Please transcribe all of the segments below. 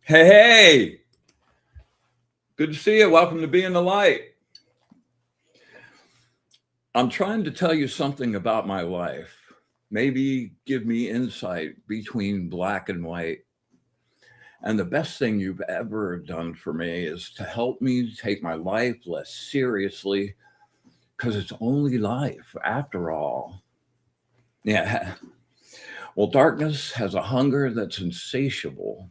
Hey, hey, good to see you. Welcome to Be in the Light. I'm trying to tell you something about my life. Maybe give me insight between black and white. And the best thing you've ever done for me is to help me take my life less seriously, because it's only life after all. Yeah. Well, darkness has a hunger that's insatiable,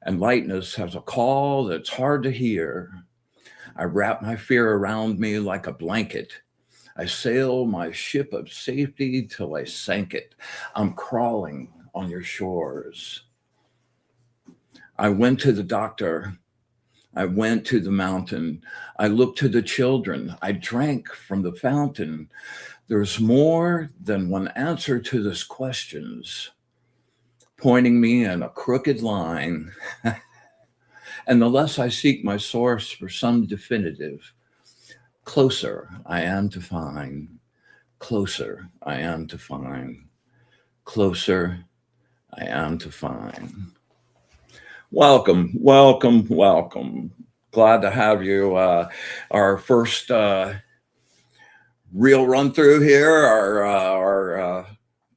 and lightness has a call that's hard to hear. I wrap my fear around me like a blanket. I sail my ship of safety till I sank it. I'm crawling on your shores. I went to the doctor. I went to the mountain. I looked to the children. I drank from the fountain. There's more than one answer to this questions, pointing me in a crooked line. And the less I seek my source for some definitive, closer I am to find, closer I am to find, closer I am to find. Welcome, welcome, welcome. Glad to have you. Our first real run through here, our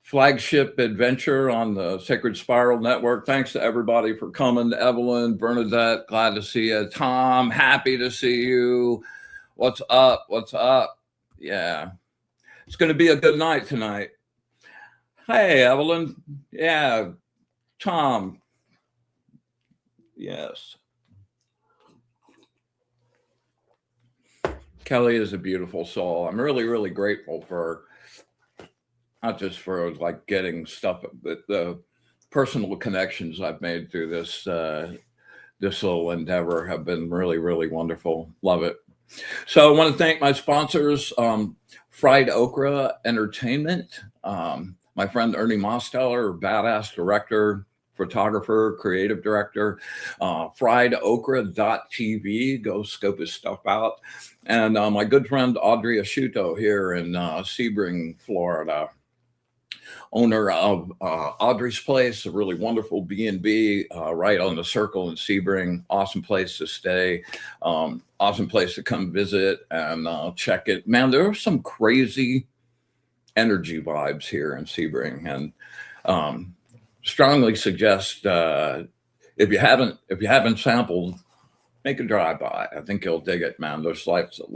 flagship adventure on the Sacred Spiral Network. Thanks to everybody for coming. Evelyn, Bernadette, glad to see you. Tom, happy to see you. What's up? What's up? Yeah, it's going to be a good night tonight. Hey, Evelyn. Yeah, Tom. Yes. Kelly is a beautiful soul. I'm really, really grateful for not just for like getting stuff, but the personal connections I've made through this little endeavor have been really, really wonderful. Love it. So I want to thank my sponsors, Fried Okra Entertainment, my friend Ernie Mosteller, badass director, photographer, creative director, friedokra.tv, go scope his stuff out. And my good friend Audrey Asciutto here in Sebring, Florida, owner of Audrey's Place, a really wonderful B&B right on the Circle in Sebring. Awesome place to stay, awesome place to come visit and check it. Man, there are some crazy energy vibes here in Sebring, and strongly suggest if you haven't sampled, make a drive by. I think you'll dig it, man. There's lots of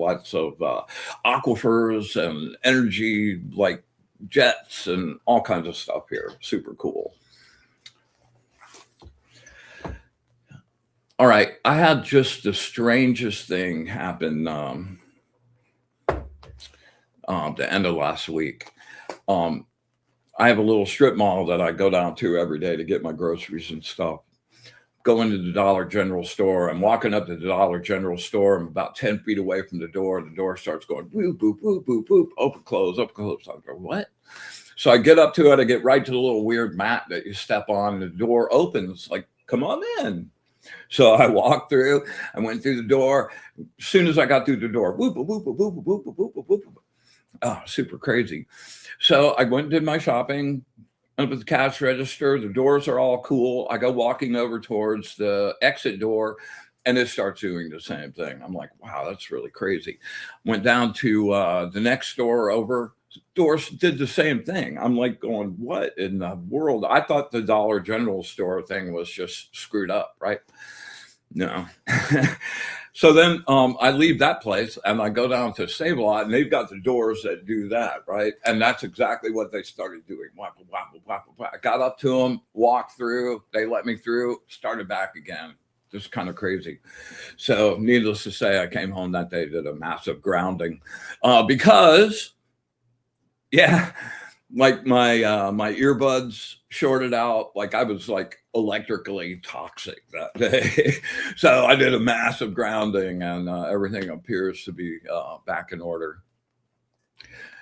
aquifers and energy like jets and all kinds of stuff here. Super cool. All right, I had just the strangest thing happen the end of last week. I have a little strip mall that I go down to every day to get my groceries and stuff. Go into the Dollar General store. I'm walking up to the Dollar General store. I'm about 10 feet away from the door. The door starts going boop, boop, boop, boop, boop, open, close, open, close. I go, what? So I get up to it. I get right to the little weird mat that you step on. And the door opens, like, come on in. So I walked through. I went through the door. As soon as I got through the door, boop, boop, boop, boop, boop, boop, boop, boop, boop, boop. Oh, super crazy. So I went and did my shopping. Up at the cash register, the doors are all cool. I go walking over towards the exit door, and it starts doing the same thing. I'm like, wow, that's really crazy. Went down to the next store over. Doors did the same thing. I'm like going, what in the world? I thought the Dollar General store thing was just screwed up, right? No. So then I leave that place and I go down to Save-A-Lot, and they've got the doors that do that, right? And that's exactly what they started doing. Wapple, wapple, wapple, wapple. I got up to them, walked through, they let me through, started back again. Just kind of crazy. So needless to say, I came home that day, did a massive grounding because, yeah, like my earbuds shorted out. Like I was like electrically toxic that day. So I did a massive grounding, and everything appears to be back in order.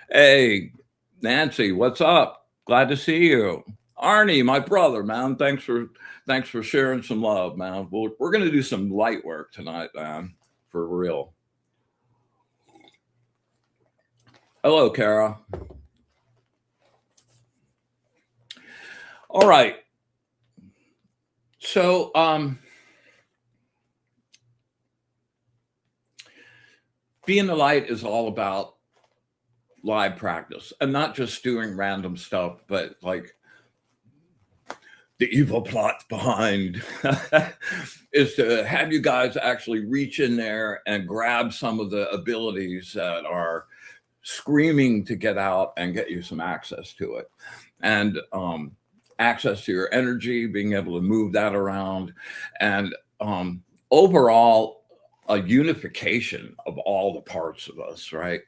Hey, Nancy, what's up? Glad to see you. Arnie, my brother, man. Thanks for sharing some love, man. We're gonna do some light work tonight, man, for real. Hello, Kara. All right. So being the light is all about live practice, and not just doing random stuff, but like the evil plot behind is to have you guys actually reach in there and grab some of the abilities that are screaming to get out and get you some access to it. And access to your energy, being able to move that around, and overall, a unification of all the parts of us, right?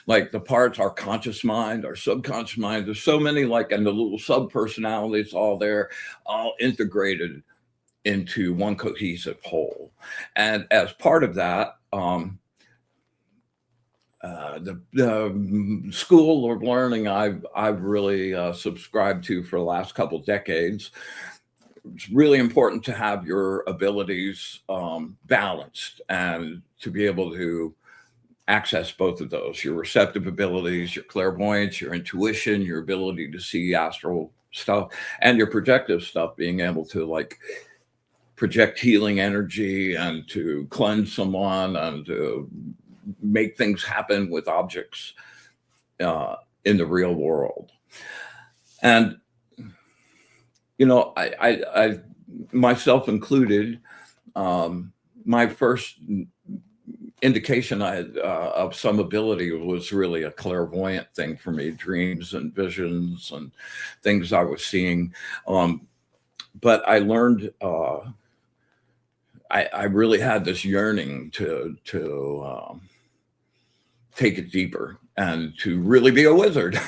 Like the parts, our conscious mind, our subconscious mind, there's so many, like, and the little sub personalities all there, all integrated into one cohesive whole. And as part of that, the school of learning I've really subscribed to for the last couple of decades. It's really important to have your abilities balanced, and to be able to access both of those: your receptive abilities, your clairvoyance, your intuition, your ability to see astral stuff, and your projective stuff, being able to like project healing energy and to cleanse someone and to make things happen with objects in the real world. And you know, I myself included, my first indication I had of some ability was really a clairvoyant thing for me, dreams and visions and things I was seeing. But I learned I really had this yearning to take it deeper and to really be a wizard.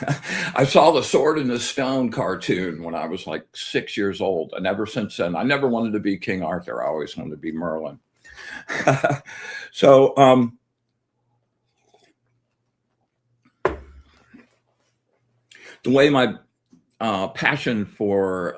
I saw the Sword in the Stone cartoon when I was like 6 years old. And ever since then, I never wanted to be King Arthur. I always wanted to be Merlin. So the way my passion for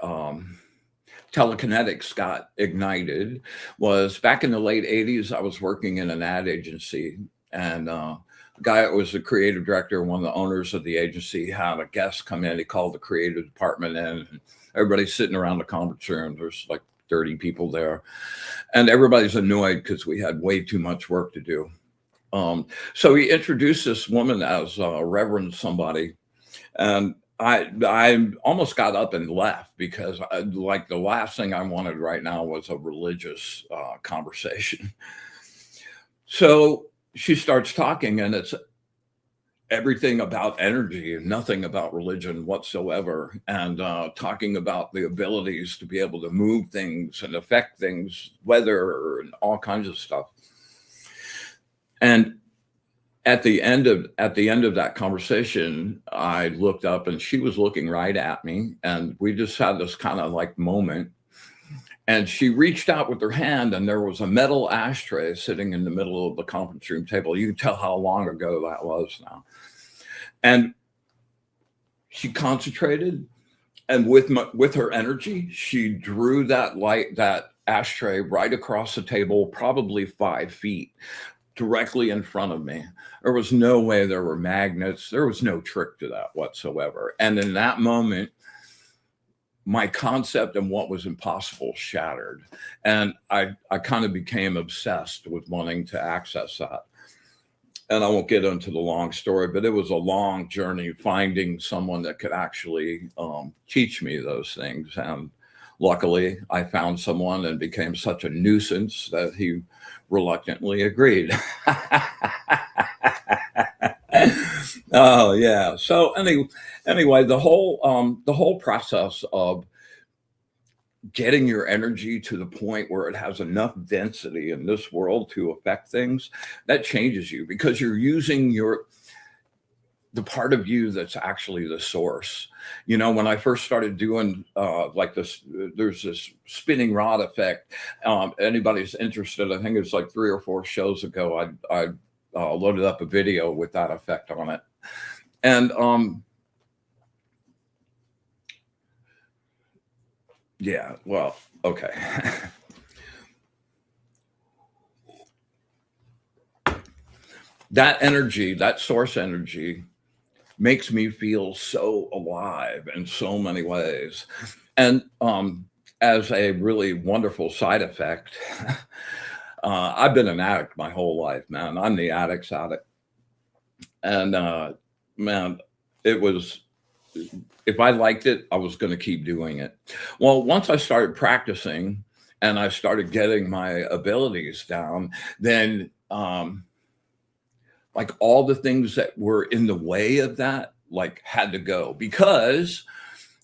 telekinetics got ignited was back in the late 80s. I was working in an ad agency, and the guy that was the creative director, one of the owners of the agency, had a guest come in. He called the creative department in, and everybody's sitting around the conference room. There's like 30 people there, and everybody's annoyed because we had way too much work to do. So he introduced this woman as Reverend somebody, and I almost got up and left because like the last thing I wanted right now was a religious conversation. So she starts talking, and it's everything about energy and nothing about religion whatsoever, and talking about the abilities to be able to move things and affect things, weather and all kinds of stuff. And at the end of that conversation, I looked up, and she was looking right at me, and we just had this kind of like moment. And she reached out with her hand, and there was a metal ashtray sitting in the middle of the conference room table. You can tell how long ago that was now. And she concentrated, and with her energy, she drew that ashtray right across the table, probably 5 feet, directly in front of me. There was no way there were magnets. There was no trick to that whatsoever. And in that moment, my concept and what was impossible shattered. And I kind of became obsessed with wanting to access that. And I won't get into the long story, but it was a long journey finding someone that could actually teach me those things. And Luckily, I found someone and became such a nuisance that he reluctantly agreed. Oh yeah. So anyway, the whole process of getting your energy to the point where it has enough density in this world to affect things, that changes you because you're using the part of you that's actually the source. You know, when I first started doing like this, there's this spinning rod effect. Anybody's interested, I think it's like 3 or 4 shows ago, I loaded up a video with that effect on it. And yeah, well, okay. That energy, that source energy, makes me feel so alive in so many ways. And as a really wonderful side effect, I've been an addict my whole life, man. I'm the addict's addict. And man, it was, if I liked it, I was going to keep doing it. Well, once I started practicing and I started getting my abilities down, then like all the things that were in the way of that, like had to go because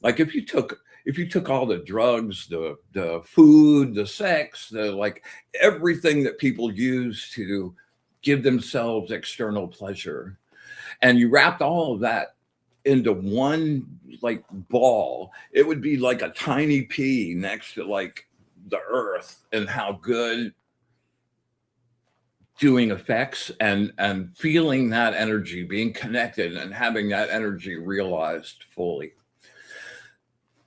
like if you took all the drugs, the food, the sex, the like everything that people use to give themselves external pleasure, and you wrapped all of that into one like ball, it would be like a tiny pea next to like the earth and how good doing effects and feeling that energy, being connected and having that energy realized fully.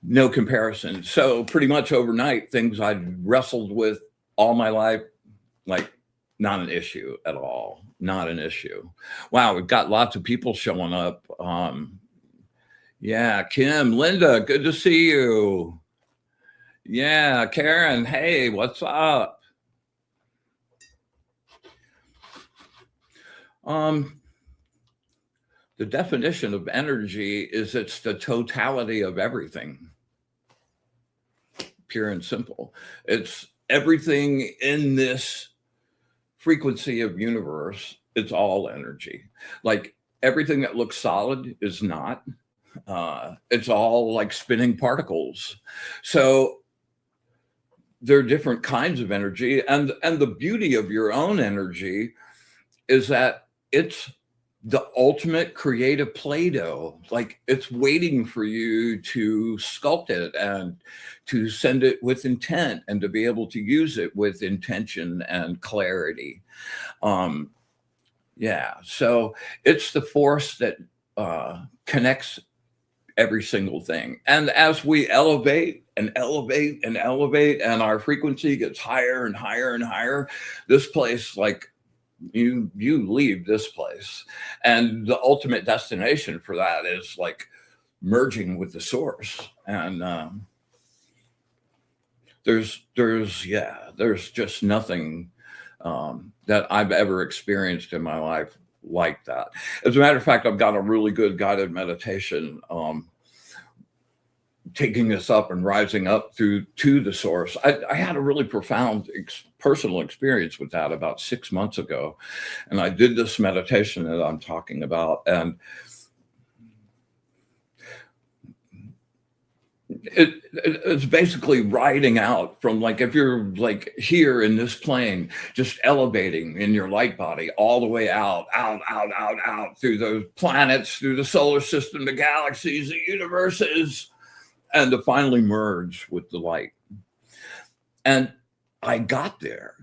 No comparison. So pretty much overnight, things I'd wrestled with all my life, like not an issue at all. Not an issue. Wow, we've got lots of people showing up. Yeah, Kim, Linda, good to see you. Yeah, Karen, hey, what's up? The definition of energy is it's the totality of everything, pure and simple. It's everything in this frequency of universe. It's all energy. Like everything that looks solid is not. It's all like spinning particles. So there are different kinds of energy, and the beauty of your own energy is that it's the ultimate creative Play-Doh. Like it's waiting for you to sculpt it and to send it with intent and to be able to use it with intention and clarity. Yeah, so it's the force that connects every single thing. And as we elevate and elevate and elevate, and our frequency gets higher and higher and higher, this place, like you leave this place, and the ultimate destination for that is like merging with the source. And there's just nothing that I've ever experienced in my life like that. As a matter of fact, I've got a really good guided meditation taking us up and rising up through to the source. I had a really profound personal experience with that about 6 months ago, and I did this meditation that I'm talking about, and it's basically riding out from, like, if you're like here in this plane, just elevating in your light body all the way out through the planets, through the solar system, the galaxies, the universes, and to finally merge with the light. And I got there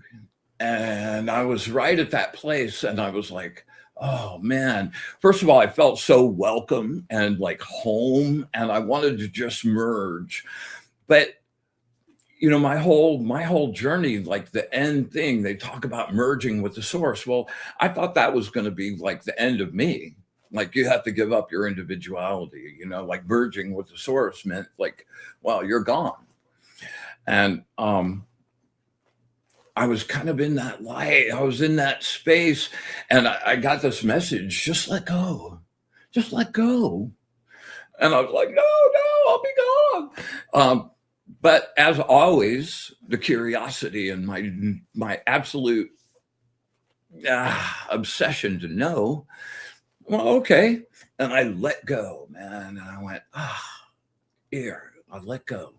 and I was right at that place, and I was like, oh man, first of all, I felt so welcome and like home, and I wanted to just merge. But you know, my whole journey, like the end thing, they talk about merging with the source. Well, I thought that was going to be like the end of me. Like you have to give up your individuality, you know, like merging with the source meant like, well, you're gone. And I was kind of in that light. I was in that space, and I got this message: just let go, just let go. And I was like, no, I'll be gone. But as always, the curiosity and my absolute obsession to know, well, okay. And I let go, man. And I went, here, I let go.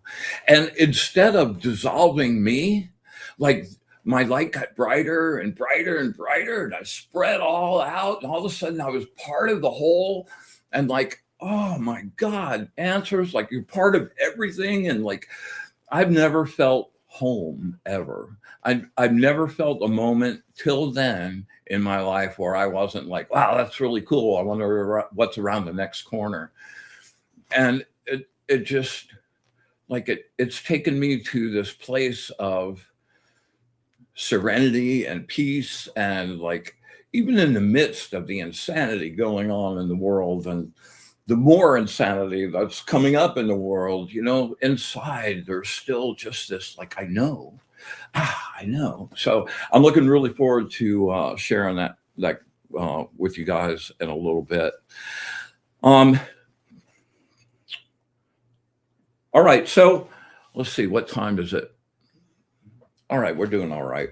And instead of dissolving me, like my light got brighter and brighter and brighter, and I spread all out. And all of a sudden, I was part of the whole. And like, oh my God, answers, like you're part of everything. And like, I've never felt home ever. I've never felt a moment till then in my life where I wasn't like, wow, that's really cool. I wonder what's around the next corner. And it just like it's taken me to this place of serenity and peace, and like even in the midst of the insanity going on in the world, and the more insanity that's coming up in the world, inside there's still just this, like, I know. So I'm looking really forward to sharing that with you guys in a little bit. Um, all right, so let's see, what time is it? All right, we're doing all right.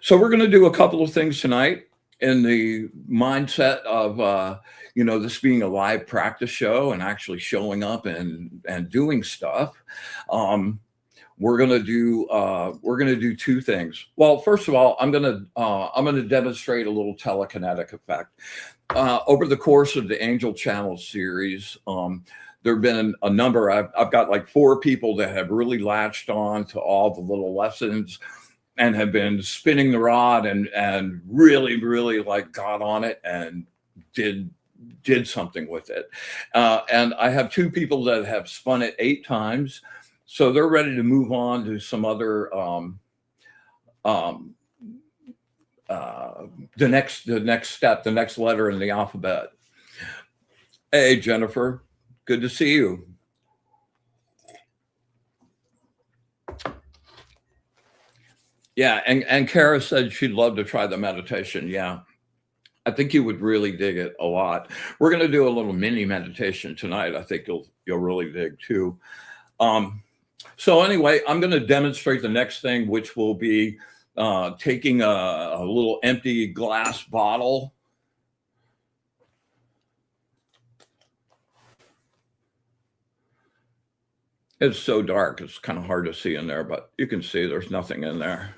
So we're going to do a couple of things tonight in the mindset of this being a live practice show and actually showing up and doing stuff. We're going to do two things. Well, first of all, I'm going to demonstrate a little telekinetic effect. Over the course of the Angel Channel series, there have been a number. I've got like 4 people that have really latched on to all the little lessons and have been spinning the rod and really, really like got on it and did something with it. And I have 2 people that have spun it 8 times. So they're ready to move on to some other, the next step, the next letter in the alphabet. Hey, Jennifer, good to see you. Yeah, and Kara said she'd love to try the meditation. Yeah, I think you would really dig it a lot. We're going to do a little mini meditation tonight. I think you'll really dig too. So anyway, I'm going to demonstrate the next thing, which will be taking a little empty glass bottle. It's so dark, it's kind of hard to see in there, but you can see there's nothing in there.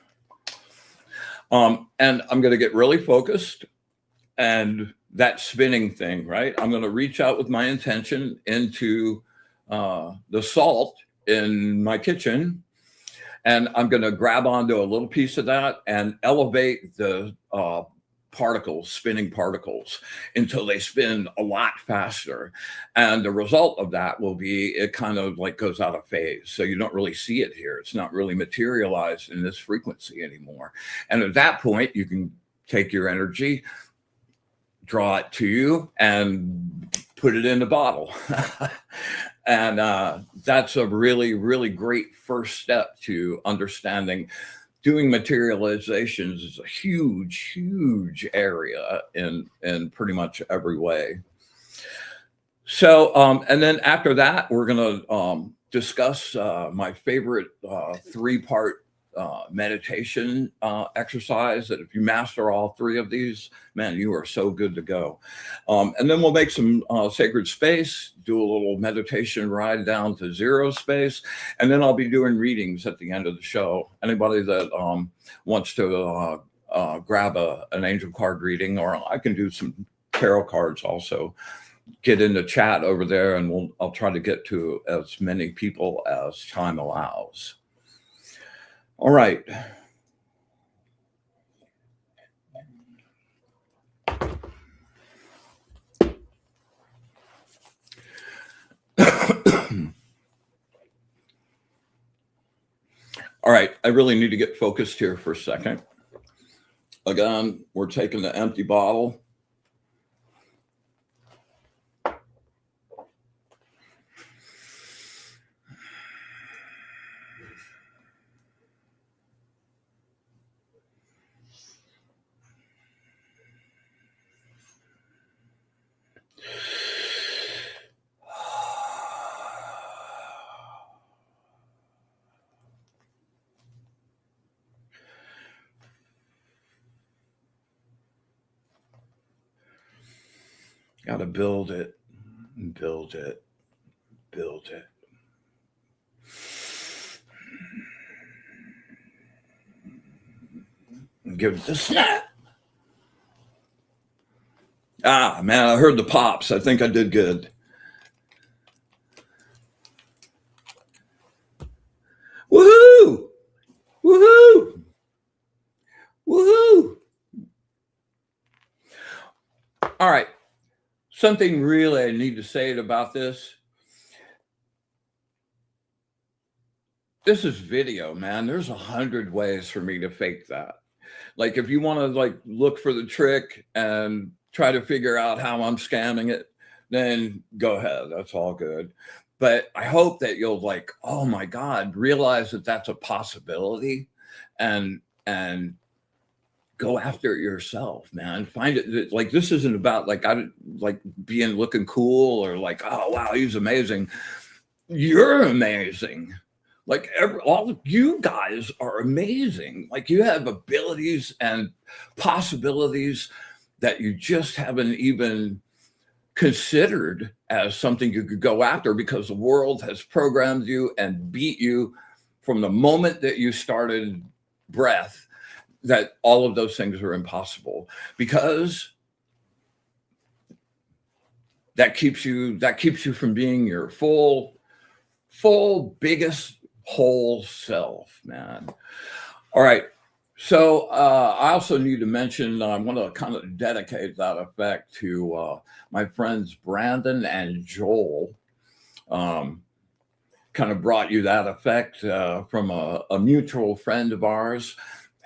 And I'm going to get really focused, and that spinning thing, right? I'm going to reach out with my intention into the salt in my kitchen, and I'm going to grab onto a little piece of that and elevate the spinning particles until they spin a lot faster. And the result of that will be it kind of like goes out of phase. So you don't really see it here. It's not really materialized in this frequency anymore. And at that point, you can take your energy, draw it to you, and put it in the bottle. And that's a really, really great first step to understanding. Doing materializations is a huge, huge area in pretty much every way. So, and then after that, we're going to discuss my favorite 3-part meditation exercise, that if you master all 3 of these, man, you are so good to go. And then we'll make some sacred space, do a little meditation ride down to 0 space, and then I'll be doing readings at the end of the show. Anybody that wants to grab an angel card reading, or I can do some tarot cards also, get in the chat over there, and I'll try to get to as many people as time allows. All right. All right, I really need to get focused here for a second. Again, we're taking the empty bottle. Got to build it, build it, build it. Give it the snap. Ah, man, I heard the pops. I think I did good. Woohoo! Woohoo! Woohoo! All right. Something really I need to say about this. This is video, man. There's 100 ways for me to fake that. Like if you want to like look for the trick and try to figure out how I'm scamming it, then go ahead. That's all good. But I hope that you'll like, oh my God, realize that that's a possibility and go after it yourself, man. Find it. Like this isn't about like I like being looking cool or like, oh wow, he's amazing. You're amazing. Like all of you guys are amazing. Like you have abilities and possibilities that you just haven't even considered as something you could go after because the world has programmed you and beat you from the moment that you started breath that all of those things are impossible because that keeps you from being your full biggest whole self, man. All right. So I also need to mention, I want to kind of dedicate that effect to my friends Brandon and Joel. Kind of brought you that effect from a mutual friend of ours.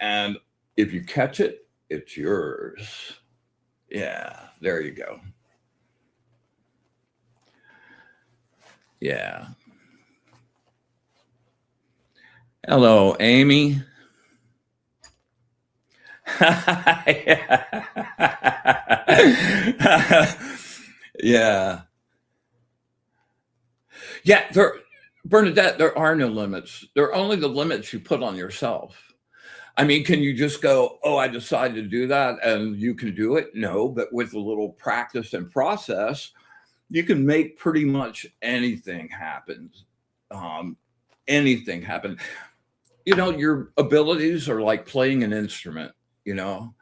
And if you catch it, it's yours. Yeah, there you go. Yeah. Hello, Amy. Yeah. Yeah, Bernadette, there are no limits. There are only the limits you put on yourself. I mean, can you just go, oh, I decided to do that and you can do it? No, but with a little practice and process, you can make pretty much anything happen. Anything happen. You know, your abilities are like playing an instrument, you know.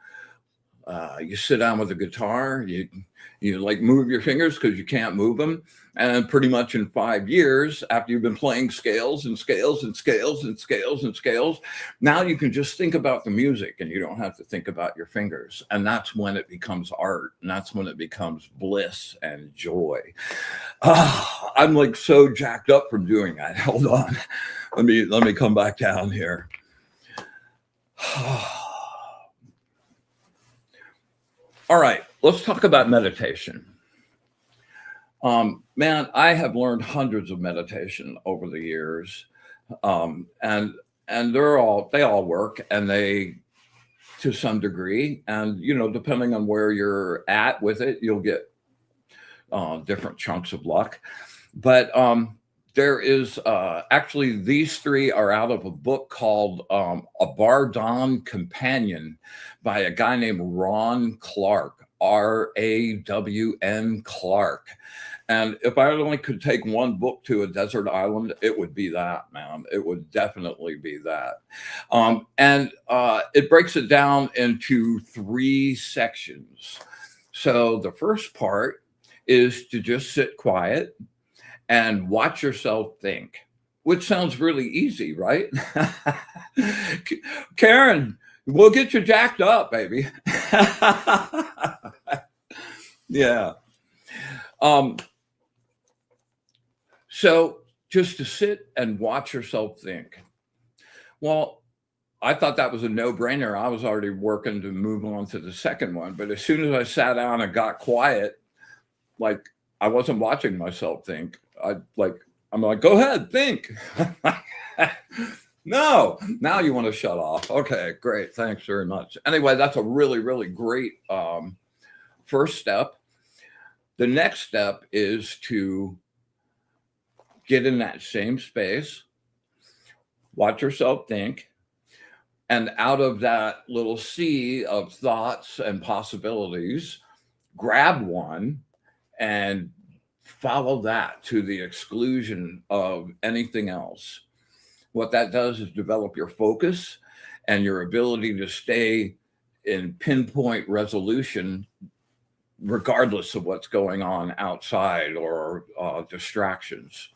You sit down with a guitar, you like move your fingers because you can't move them. And pretty much in 5 years, after you've been playing scales and scales and scales and scales and scales, now you can just think about the music and you don't have to think about your fingers. And that's when it becomes art. And that's when it becomes bliss and joy. I'm like so jacked up from doing that. Hold on. Let me come back down here. All right, let's talk about meditation. Man, I have learned hundreds of meditation over the years, and they all work, and they to some degree, and you know, depending on where you're at with it, you'll get different chunks of luck. But there is actually these three are out of a book called A Bardon Companion by a guy named Ron Clark, Rawn Clark. And if I only could take one book to a desert island, it would be that, man. It would definitely be that. And it breaks it down into 3 sections. So the first part is to just sit quiet and watch yourself think, which sounds really easy, right? Karen, we'll get you jacked up, baby. Yeah. So just to sit and watch yourself think. Well, I thought that was a no-brainer. I was already working to move on to the second one. But as soon as I sat down and got quiet, like I wasn't watching myself think. I'm like, go ahead, think. No, now you want to shut off. Okay, great. Thanks very much. Anyway, that's a really, really great first step. The next step is to get in that same space, watch yourself think, and out of that little sea of thoughts and possibilities, grab one and follow that to the exclusion of anything else. What that does is develop your focus and your ability to stay in pinpoint resolution regardless of what's going on outside or distractions.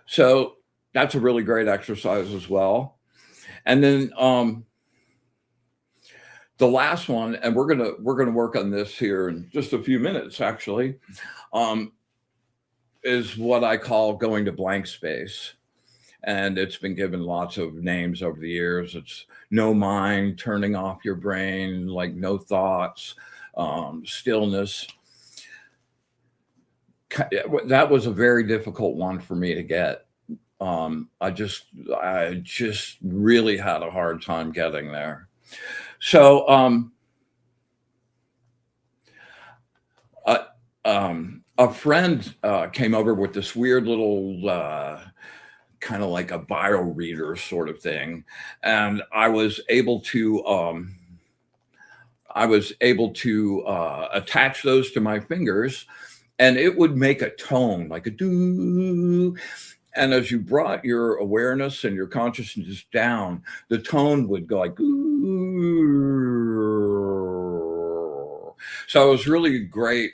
So that's a really great exercise as well. And then the last one, and we're gonna work on this here in just a few minutes, actually, um, is what I call going to blank space. And it's been given lots of names over the years. It's no mind, turning off your brain, like no thoughts, stillness. That was a very difficult one for me to get. I just really had a hard time getting there. So a friend came over with this weird little kind of like a bio reader sort of thing, and I was able to attach those to my fingers, and it would make a tone like a doo. And as you brought your awareness and your consciousness down, the tone would go like ooh. So it was really great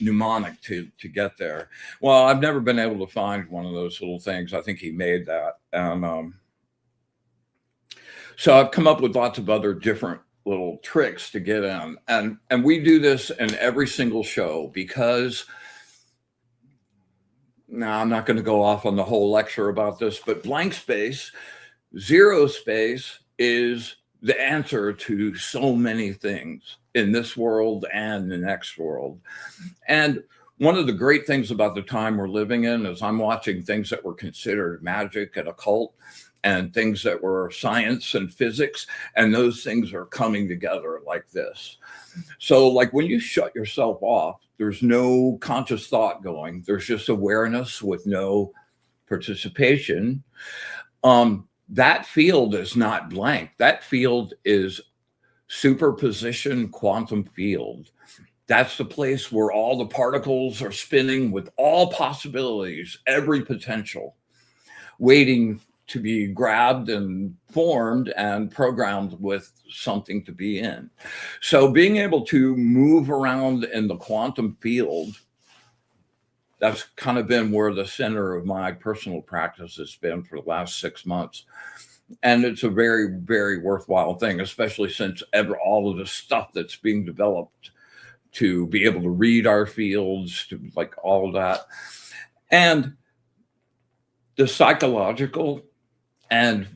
mnemonic to get there. Well, I've never been able to find one of those little things. I think he made that. And so I've come up with lots of other different little tricks to get in. And we do this in every single show because now I'm not going to go off on the whole lecture about this, but blank space, zero space is the answer to so many things in this world and the next world. And one of the great things about the time we're living in is I'm watching things that were considered magic and occult and things that were science and physics, and those things are coming together like this. So like when you shut yourself off, there's no conscious thought going. There's just awareness with no participation. That field is not blank. That field is superposition quantum field. That's the place where all the particles are spinning with all possibilities, every potential, waiting to be grabbed and formed and programmed with something to be in. So being able to move around in the quantum field, that's kind of been where the center of my personal practice has been for the last 6 months. And it's a very, very worthwhile thing, especially since all of the stuff that's being developed to be able to read our fields, to like all of that. And the psychological and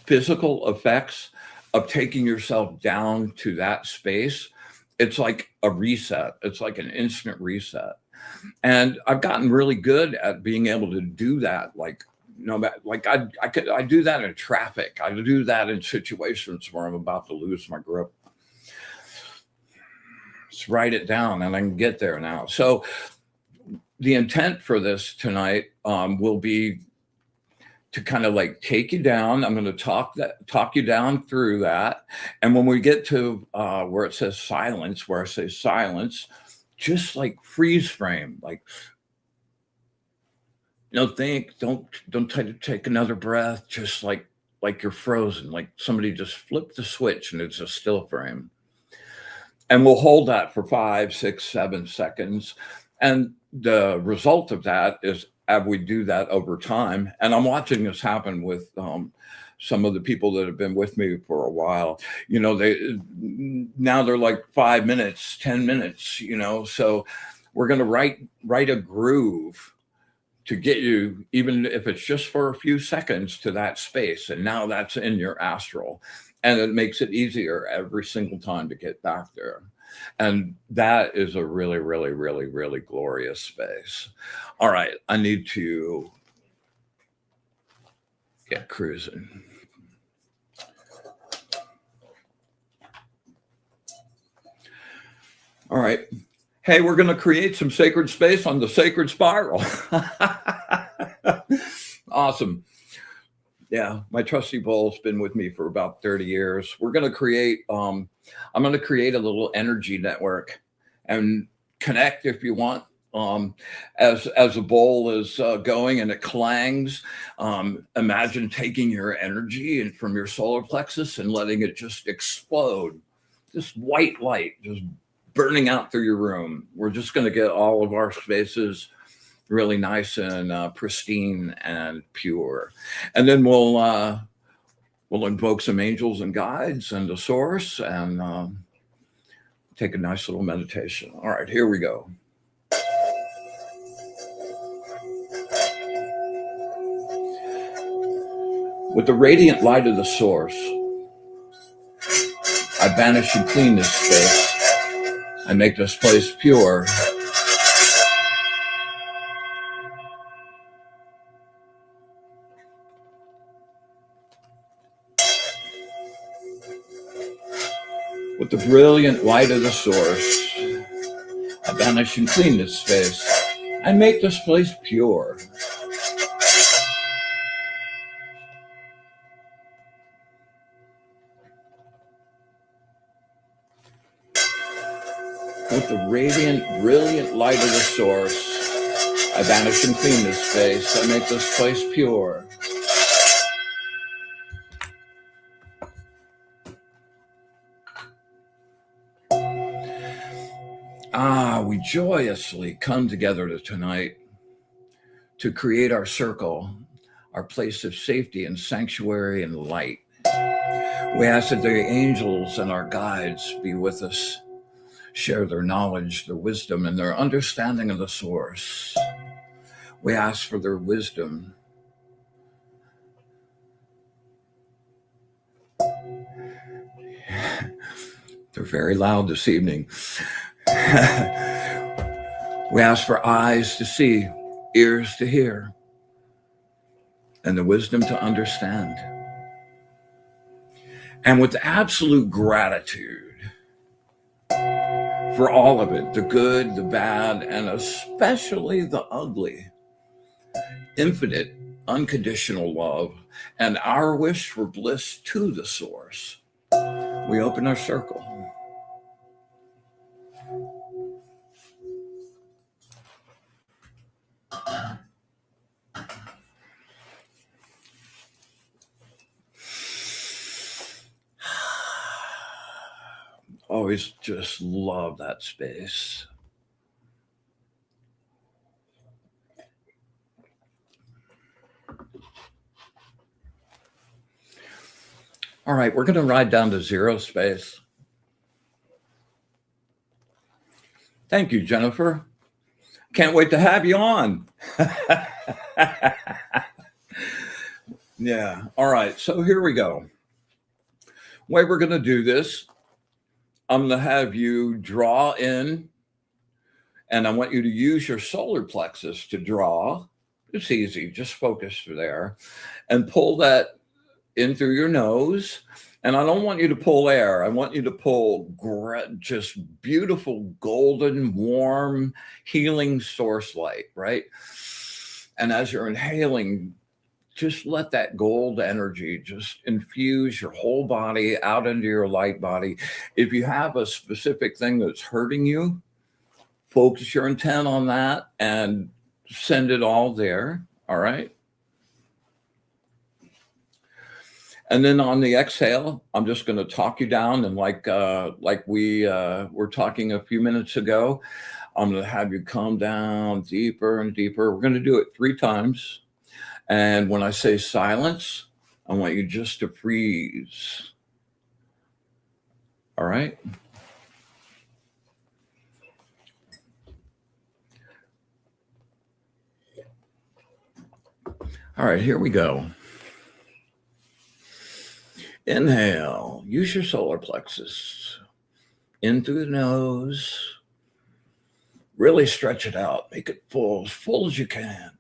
physical effects of taking yourself down to that space, it's like a reset. It's like an instant reset. And I've gotten really good at being able to do that. Like, like I do that in traffic. I do that in situations where I'm about to lose my grip. Just write it down and I can get there now. So the intent for this tonight will be to kind of like take you down. I'm going to talk you down through that. And when we get to where it says silence, where I say silence, just like freeze frame, like, don't try to take another breath. Just like you're frozen, like somebody just flipped the switch and it's a still frame. And we'll hold that for 5, 6, 7 seconds. And the result of that is as we do that over time, and I'm watching this happen with some of the people that have been with me for a while, now they're like 5 minutes, 10 minutes, so we're going to write a groove to get you, even if it's just for a few seconds, to that space. And now that's in your astral. And it makes it easier every single time to get back there. And that is a really, really, really, really glorious space. All right, I need to get cruising. All right. Hey, we're going to create some sacred space on the sacred spiral. Awesome. Yeah, my trusty bowl's been with me for about 30 years. We're going to create, I'm going to create a little energy network. And connect if you want. As the bowl is going and it clangs, imagine taking your energy and from your solar plexus and letting it just explode. This white light just burning out through your room. We're just going to get all of our spaces really nice and pristine and pure, and then we'll invoke some angels and guides and the source and take a nice little meditation. All right, here we go. With the radiant light of the source, I banish and clean this space. I make this place pure. With the brilliant light of the source, I banish and clean this space. I make this place pure. With the radiant, brilliant light of the source, I banish and clean this space. I make this place pure. We joyously come together tonight to create our circle, our place of safety and sanctuary and light. We ask that the angels and our guides be with us, share their knowledge, their wisdom, and their understanding of the source. We ask for their wisdom. They're very loud this evening. We ask for eyes to see, ears to hear, and the wisdom to understand. And with absolute gratitude for all of it, the good, the bad, and especially the ugly, infinite, unconditional love, and our wish for bliss to the source, we open our circle. Always just love that space. All right, we're going to ride down to zero space. Thank you, Jennifer. Can't wait to have you on. Yeah. All right. So here we go. Way we're going to do this, I'm going to have you draw in, and I want you to use your solar plexus to draw. It's easy. Just focus there and pull that in through your nose. And I don't want you to pull air. I want you to pull just beautiful, golden, warm, healing source light, right? And as you're inhaling, just let that gold energy just infuse your whole body out into your light body. If you have a specific thing that's hurting you, focus your intent on that and send it all there. All right. And then on the exhale, I'm just going to talk you down. And like we were talking a few minutes ago, I'm going to have you come down deeper and deeper. We're going to do it 3 times. And when I say silence, I want you just to freeze. All right? All right, here we go. Inhale, use your solar plexus. In through the nose. Really stretch it out. Make it full as you can.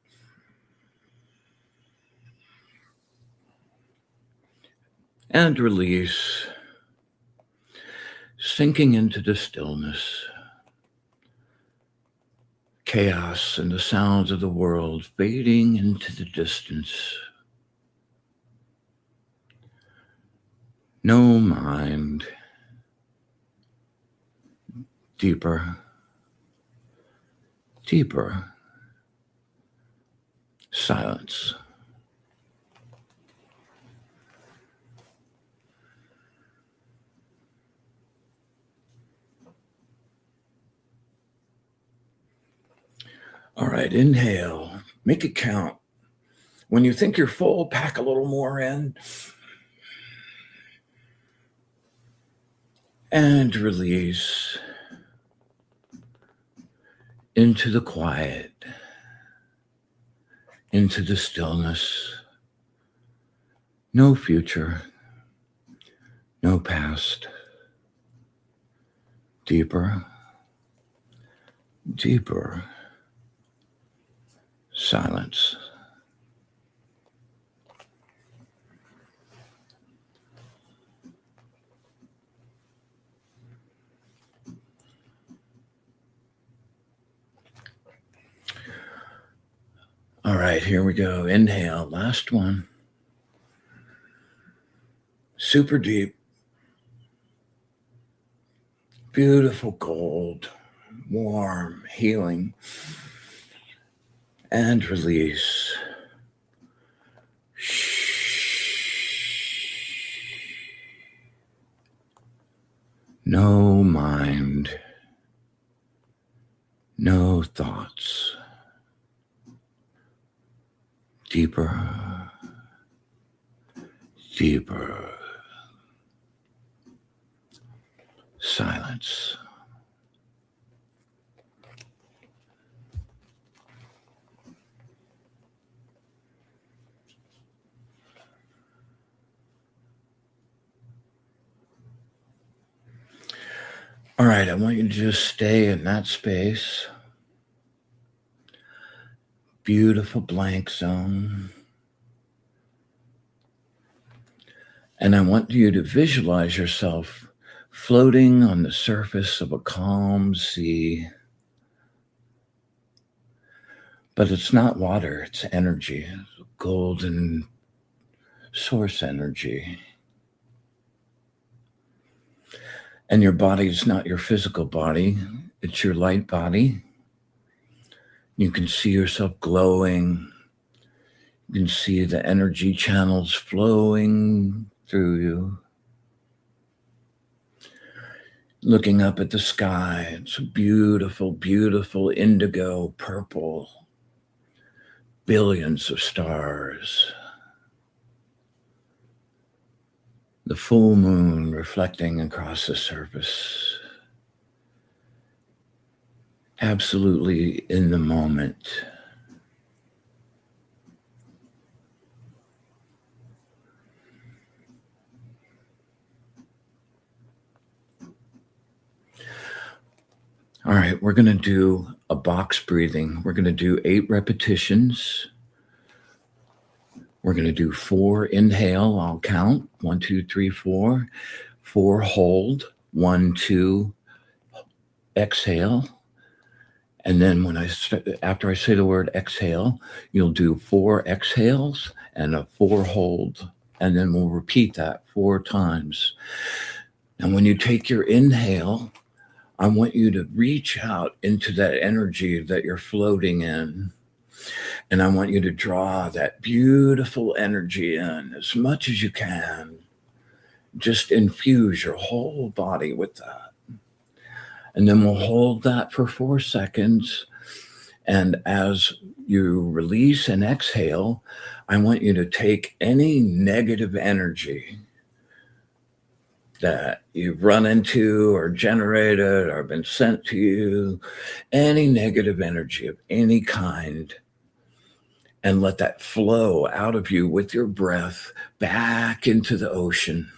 And release, sinking into the stillness, chaos and the sounds of the world fading into the distance. No mind, deeper, deeper silence. All right, inhale, make it count. When you think you're full, pack a little more in. And release into the quiet, into the stillness. No future, no past. Deeper, deeper silence. All right, here we go. Inhale, last one. Super deep. Beautiful gold, warm, healing. And release. No mind, no thoughts. Deeper, deeper silence. All right, I want you to just stay in that space. Beautiful blank zone. And I want you to visualize yourself floating on the surface of a calm sea. But it's not water, it's energy, golden source energy. And your body is not your physical body, it's your light body. You can see yourself glowing. You can see the energy channels flowing through you. Looking up at the sky, it's a beautiful, beautiful indigo purple. Billions of stars. The full moon reflecting across the surface. Absolutely in the moment. All right, we're going to do a box breathing. We're going to do 8 repetitions. We're going to do 4 inhale. I'll count 1, 2, 3, 4. 4 hold. 1, 2 exhale. And then after I say the word exhale, you'll do 4 exhales and a 4 hold. And then we'll repeat that 4 times. And when you take your inhale, I want you to reach out into that energy that you're floating in. And I want you to draw that beautiful energy in as much as you can. Just infuse your whole body with that. And then we'll hold that for 4 seconds. And as you release and exhale, I want you to take any negative energy that you've run into or generated or been sent to you, any negative energy of any kind, and let that flow out of you with your breath back into the ocean.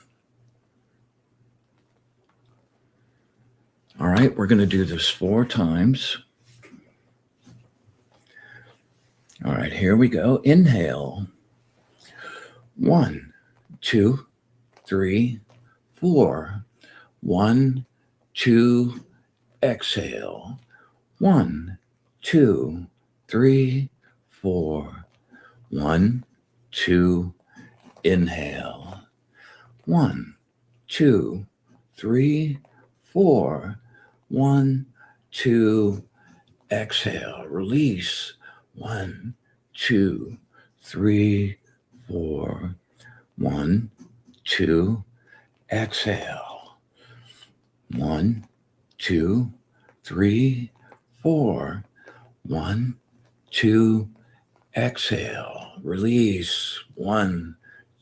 All right, we're going to do this 4 times. All right, here we go. Inhale. 1, 2, 3, 4. 1, 2, exhale. 1, 2, 3, 4. 1, 2, inhale. 1, 2, 3, 4. 1, 2, exhale, release. 1, 2, 3, 4. 1, 2, exhale. 1, 2, 3, 4. 1, 2, exhale. Release. 1,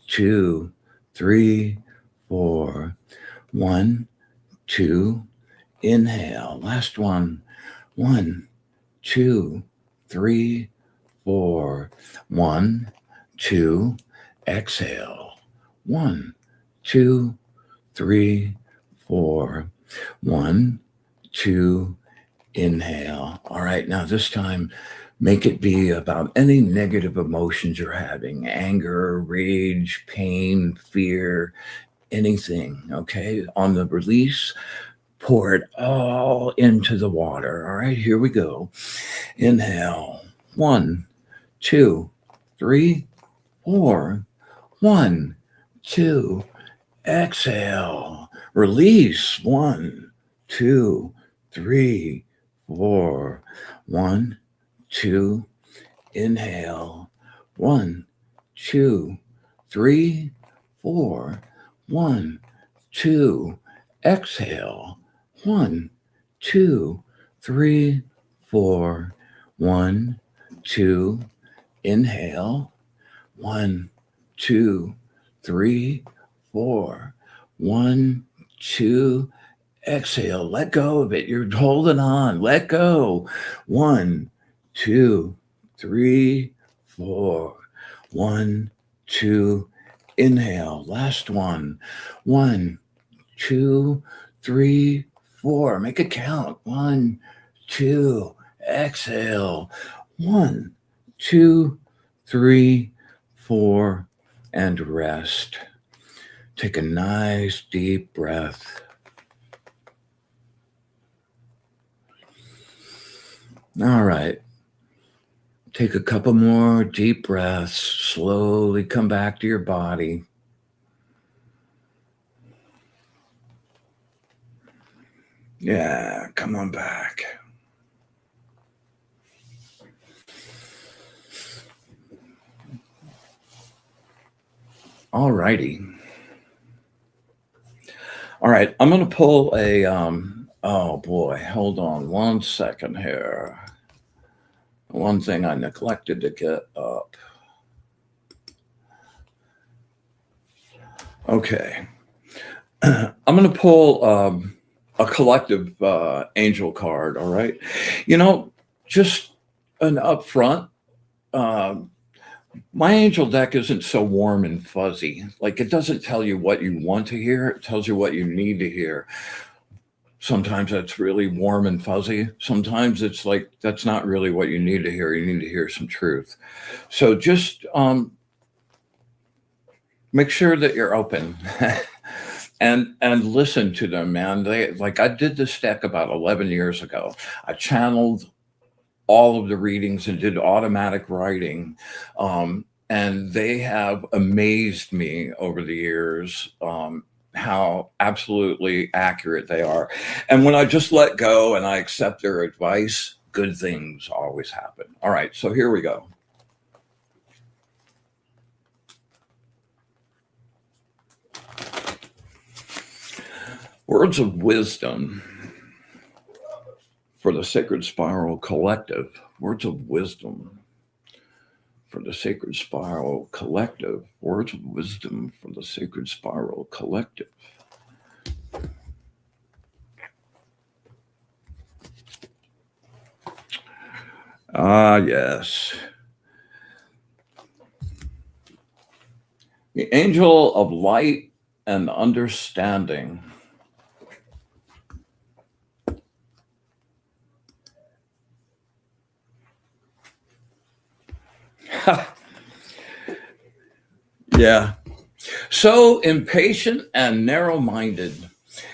2, 3, 4. 1, 2, inhale. Last one. 1, 2, 3, 4. 1, 2, exhale. 1, 2, 3, 4. 1, 2, inhale. All right, now this time, make it be about any negative emotions you're having: anger, rage, pain, fear, anything. Okay, on the release, pour it all into the water. All right, here we go. Inhale. 1, 2, 3, 4. 1, 2, exhale. Release. 1, 2, 3, 4. 1, 2, inhale. 1, 2, 3, 4. 1, 2, exhale. 1, 2, 3, 4. 1, 2, inhale. 1, 2, 3, 4. 1, 2, exhale. Let go of it. You're holding on. Let go. 1, 2, 3, 4. 1, 2, inhale. Last one. 1, 2, 3, 4. Make it count. 1, 2, exhale. 1, 2, 3, 4, and rest. Take a nice deep breath. All right. Take a couple more deep breaths. Slowly come back to your body. Yeah, come on back. All righty. All right, I'm going to pull a, oh boy, hold on 1 second here. One thing I neglected to get up. Okay. I'm going to pull a collective angel card, all right? You know, just an upfront, my angel deck isn't so warm and fuzzy. Like, it doesn't tell you what you want to hear, it tells you what you need to hear. Sometimes that's really warm and fuzzy. Sometimes it's like, that's not really what you need to hear. You need to hear some truth. So just make sure that you're open and listen to them, man. They, like, I did this deck about 11 years ago. I channeled all of the readings and did automatic writing. And they have amazed me over the years, how absolutely accurate they are. And when I just let go and I accept their advice, good things always happen. All right, so here we go. Words of wisdom for the Sacred Spiral Collective. Words of wisdom for the Sacred Spiral Collective. Words of wisdom for the Sacred Spiral Collective. Ah, yes. The angel of light and understanding. Yeah. So impatient and narrow-minded.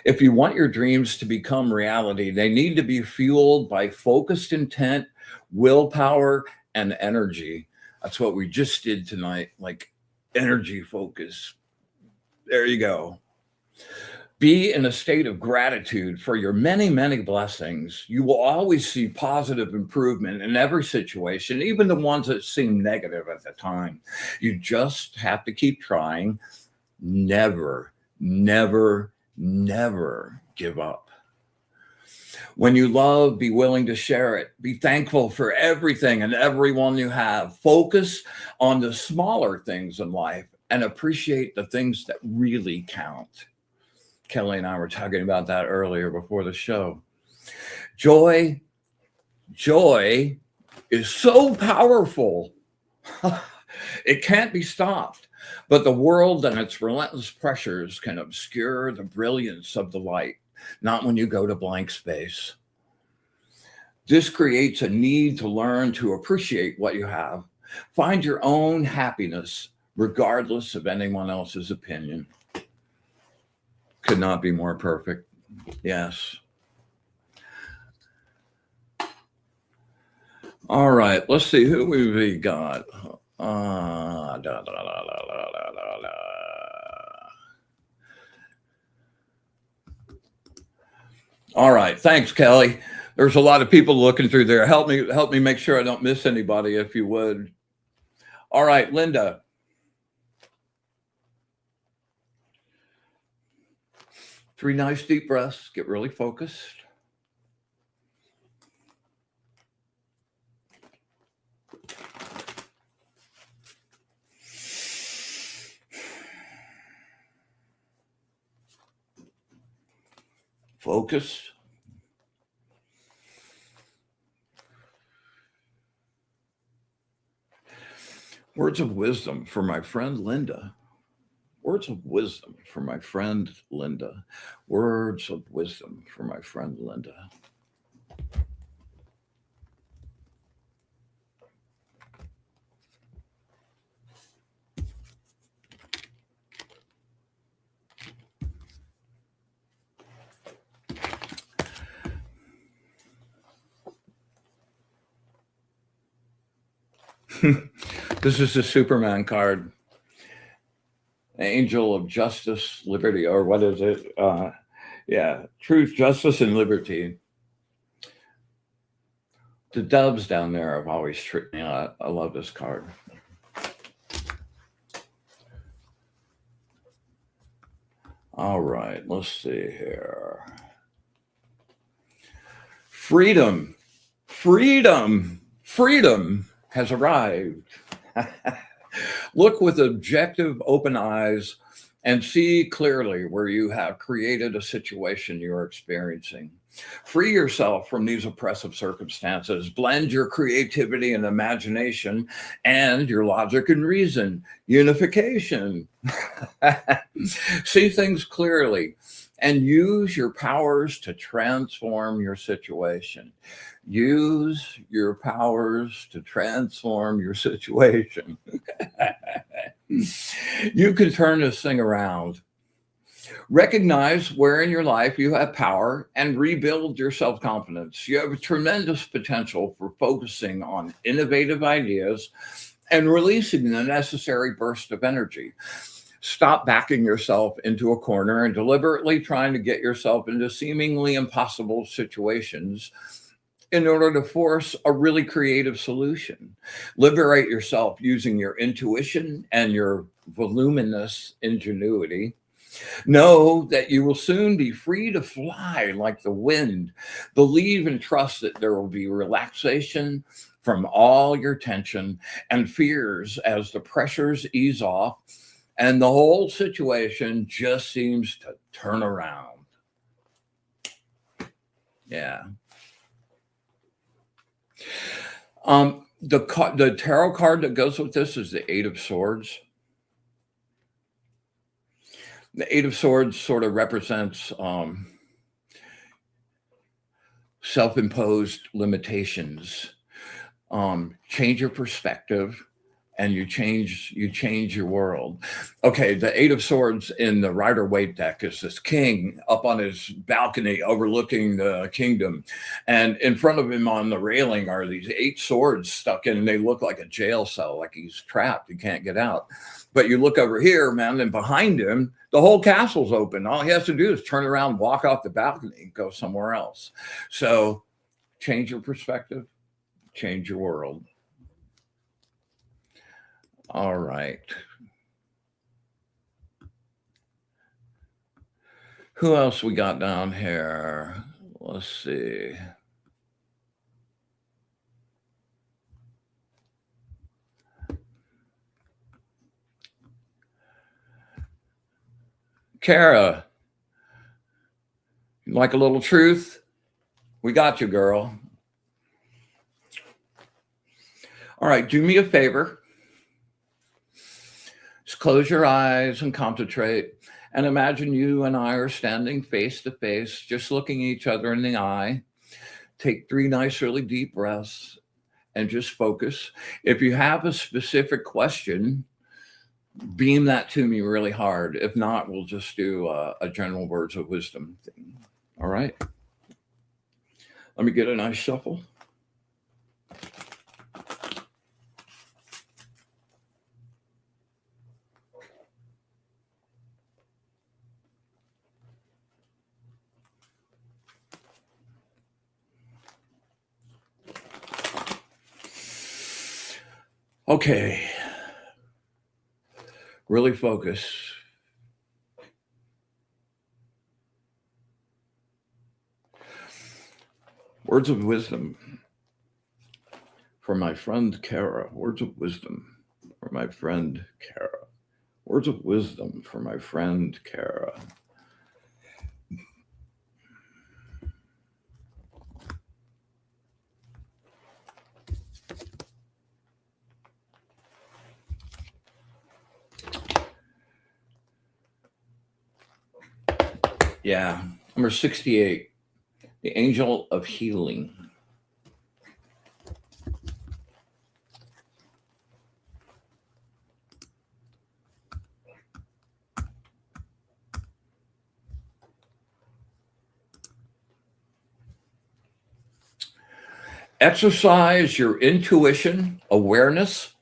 If you want your dreams to become reality, they need to be fueled by focused intent, willpower, and energy. That's what we just did tonight, like energy focus. There you go. Be in a state of gratitude for your many, many blessings. You will always see positive improvement in every situation, even the ones that seem negative at the time. You just have to keep trying. Never, never, never give up. When you love, be willing to share it. Be thankful for everything and everyone you have. Focus on the smaller things in life and appreciate the things that really count. Kelly and I were talking about that earlier before the show. Joy is so powerful. It can't be stopped. But the world and its relentless pressures can obscure the brilliance of the light, not when you go to blank space. This creates a need to learn to appreciate what you have. Find your own happiness, regardless of anyone else's opinion. Could not be more perfect. Yes. All right. Let's see who we got. All right. Thanks, Kelly. There's a lot of people looking through there. Help me make sure I don't miss anybody, if you would. All right, Linda. Three nice deep breaths. Get really focused. Focus. Words of wisdom for my friend Linda. Words of wisdom for my friend Linda. Words of wisdom for my friend Linda. This is the Superman card. Angel of Justice, Liberty, or what is it? Yeah, Truth, Justice, and Liberty. The doves down there have always tricked me out. I love this card. All right, let's see here. Freedom. Freedom. Freedom has arrived. Look with objective, open eyes and see clearly where you have created a situation you're experiencing. Free yourself from these oppressive circumstances. Blend your creativity and imagination and your logic and reason. Unification. See things clearly and use your powers to transform your situation. Use your powers to transform your situation. You can turn this thing around. Recognize where in your life you have power and rebuild your self-confidence. You have a tremendous potential for focusing on innovative ideas and releasing the necessary burst of energy. Stop backing yourself into a corner and deliberately trying to get yourself into seemingly impossible situations in order to force a really creative solution. Liberate yourself using your intuition and your voluminous ingenuity. Know that you will soon be free to fly like the wind. Believe and trust that there will be relaxation from all your tension and fears as the pressures ease off and the whole situation just seems to turn around. Yeah. The tarot card that goes with this is the Eight of Swords. The Eight of Swords sort of represents self-imposed limitations. Change your perspective, and you change your world. Okay, the Eight of Swords in the Rider-Waite deck is this king up on his balcony overlooking the kingdom, and in front of him on the railing are these 8 swords stuck in, and they look like a jail cell, like he's trapped, he can't get out. But you look over here, man, and behind him, the whole castle's open. All he has to do is turn around, walk off the balcony, and go somewhere else. So change your perspective, change your world. All right. Who else we got down here? Let's see. Kara, you like a little truth? We got you, girl. All right, do me a favor. Just close your eyes and concentrate. And imagine you and I are standing face to face, just looking each other in the eye. Take 3 nice, really deep breaths and just focus. If you have a specific question, beam that to me really hard. If not, we'll just do a general words of wisdom thing. All right. Let me get a nice shuffle. Okay. Really focus. Words of wisdom for my friend Kara. Words of wisdom for my friend Kara. Words of wisdom for my friend Kara. Yeah, number 68, the angel of healing. Exercise your intuition, awareness,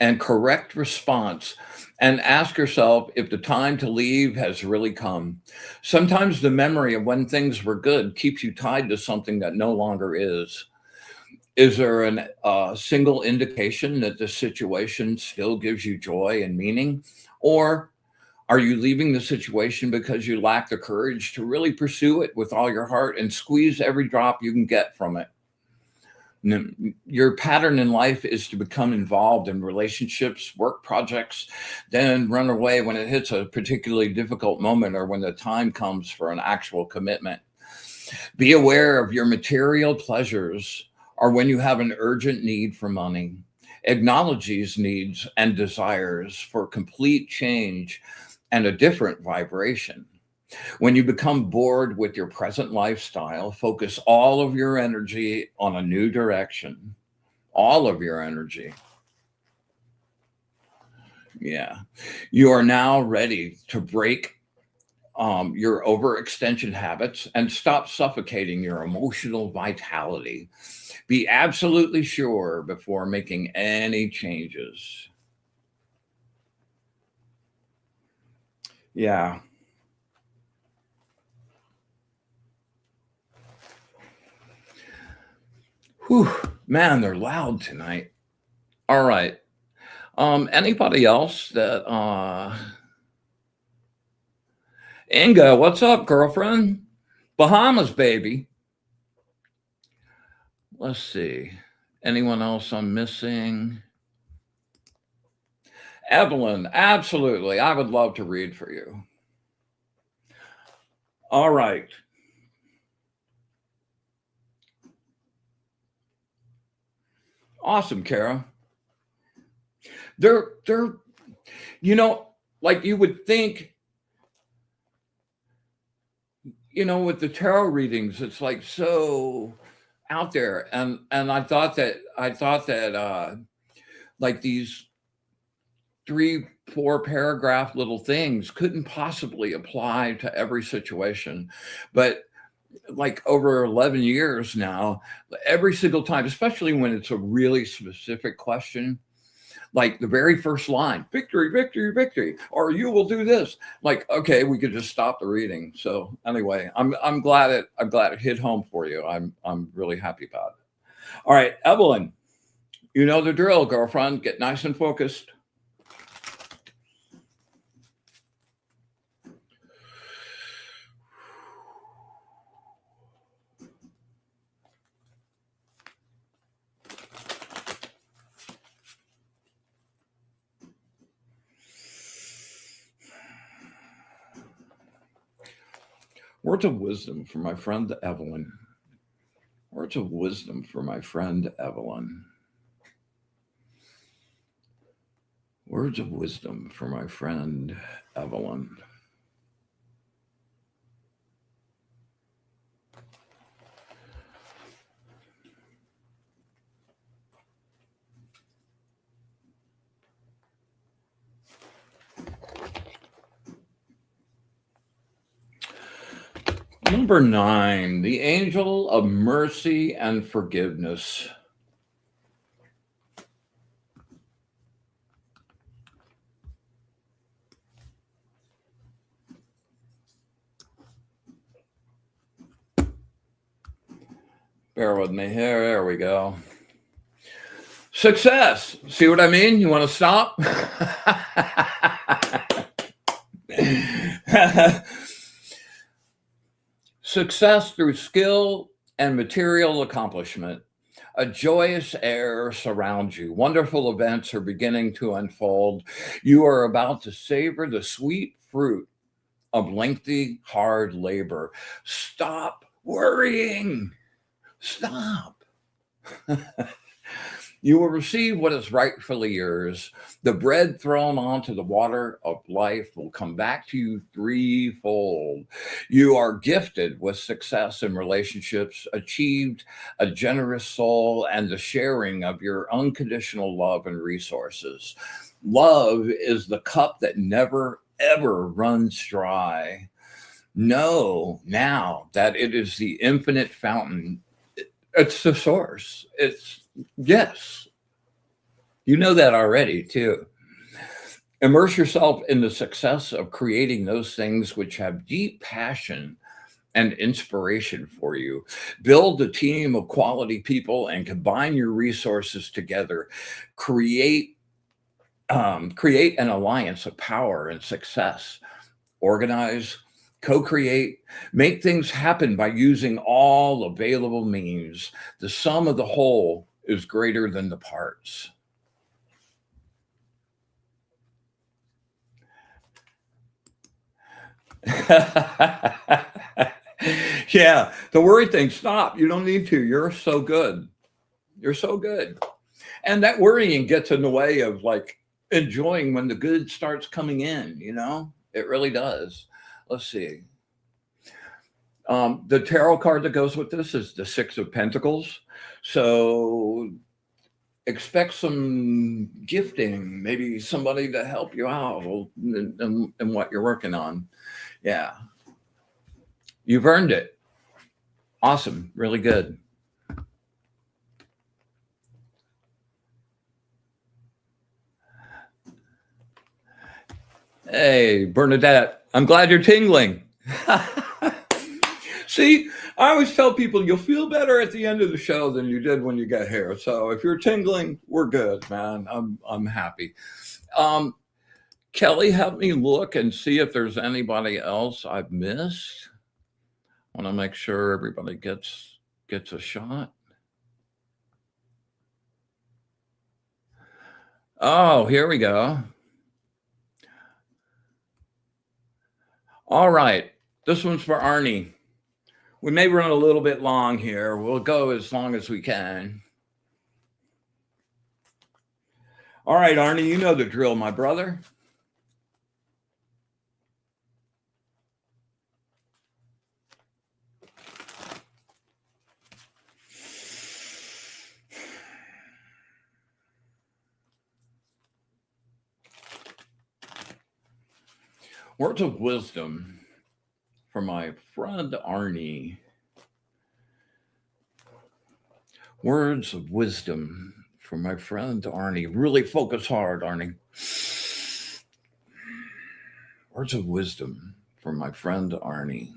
and correct response, and ask yourself if the time to leave has really come. Sometimes the memory of when things were good keeps you tied to something that no longer is. Is there a single indication that the situation still gives you joy and meaning? Or are you leaving the situation because you lack the courage to really pursue it with all your heart and squeeze every drop you can get from it? Your pattern in life is to become involved in relationships, work projects, then run away when it hits a particularly difficult moment or when the time comes for an actual commitment. Be aware of your material pleasures or when you have an urgent need for money. Acknowledge these needs and desires for complete change and a different vibration. When you become bored with your present lifestyle, focus all of your energy on a new direction. All of your energy. Yeah. You are now ready to break your overextension habits and stop suffocating your emotional vitality. Be absolutely sure before making any changes. Yeah. Whew, man, they're loud tonight. All right. Anybody else that Inga, what's up, girlfriend? Bahamas, baby. Let's see. Anyone else I'm missing? Evelyn, absolutely. I would love to read for you. All right. Awesome, Kara. They're, like you would think, with the tarot readings, it's like so out there. And I thought that like these 3, 4 paragraph little things couldn't possibly apply to every situation. But like over 11 years now, every single time, especially when it's a really specific question, like the very first line, victory, victory, victory, or you will do this. Like, okay, we could just stop the reading. So anyway, I'm glad it hit home for you. I'm really happy about it. All right, Evelyn, you know the drill, girlfriend. Get nice and focused. Words of wisdom for my friend Evelyn. Words of wisdom for my friend Evelyn. Words of wisdom for my friend Evelyn. Number 9, the angel of mercy and forgiveness. Bear with me here. There we go. Success. See what I mean? You want to stop? Success through skill and material accomplishment. A joyous air surrounds you. Wonderful events are beginning to unfold. You are about to savor the sweet fruit of lengthy, hard labor. Stop worrying. Stop. You will receive what is rightfully yours. The bread thrown onto the water of life will come back to you threefold. You are gifted with success in relationships, achieved a generous soul, and the sharing of your unconditional love and resources. Love is the cup that never, ever runs dry. Know now that it is the infinite fountain. It's the source. Yes, you know that already too. Immerse yourself in the success of creating those things which have deep passion and inspiration for you. Build a team of quality people and combine your resources together. Create an alliance of power and success. Organize, co-create, make things happen by using all available means. The sum of the whole is greater than the parts. Yeah, the worry thing, stop. You don't need to. You're so good. You're so good. And that worrying gets in the way of like enjoying when the good starts coming in, you know? It really does. Let's see. The tarot card that goes with this is the Six of Pentacles. So expect some gifting, maybe somebody to help you out in what you're working on. Yeah. You've earned it. Awesome. Really good. Hey, Bernadette, I'm glad you're tingling. See, I always tell people you'll feel better at the end of the show than you did when you get here. So if you're tingling, we're good, man. I'm happy. Kelly, help me look and see if there's anybody else I've missed. I want to make sure everybody gets a shot. Oh, here we go. All right. This one's for Arnie. We may run a little bit long here. We'll go as long as we can. All right, Arnie, you know the drill, my brother. Words of wisdom from my friend Arnie. Words of wisdom from my friend Arnie. Really focus hard, Arnie. Words of wisdom from my friend Arnie.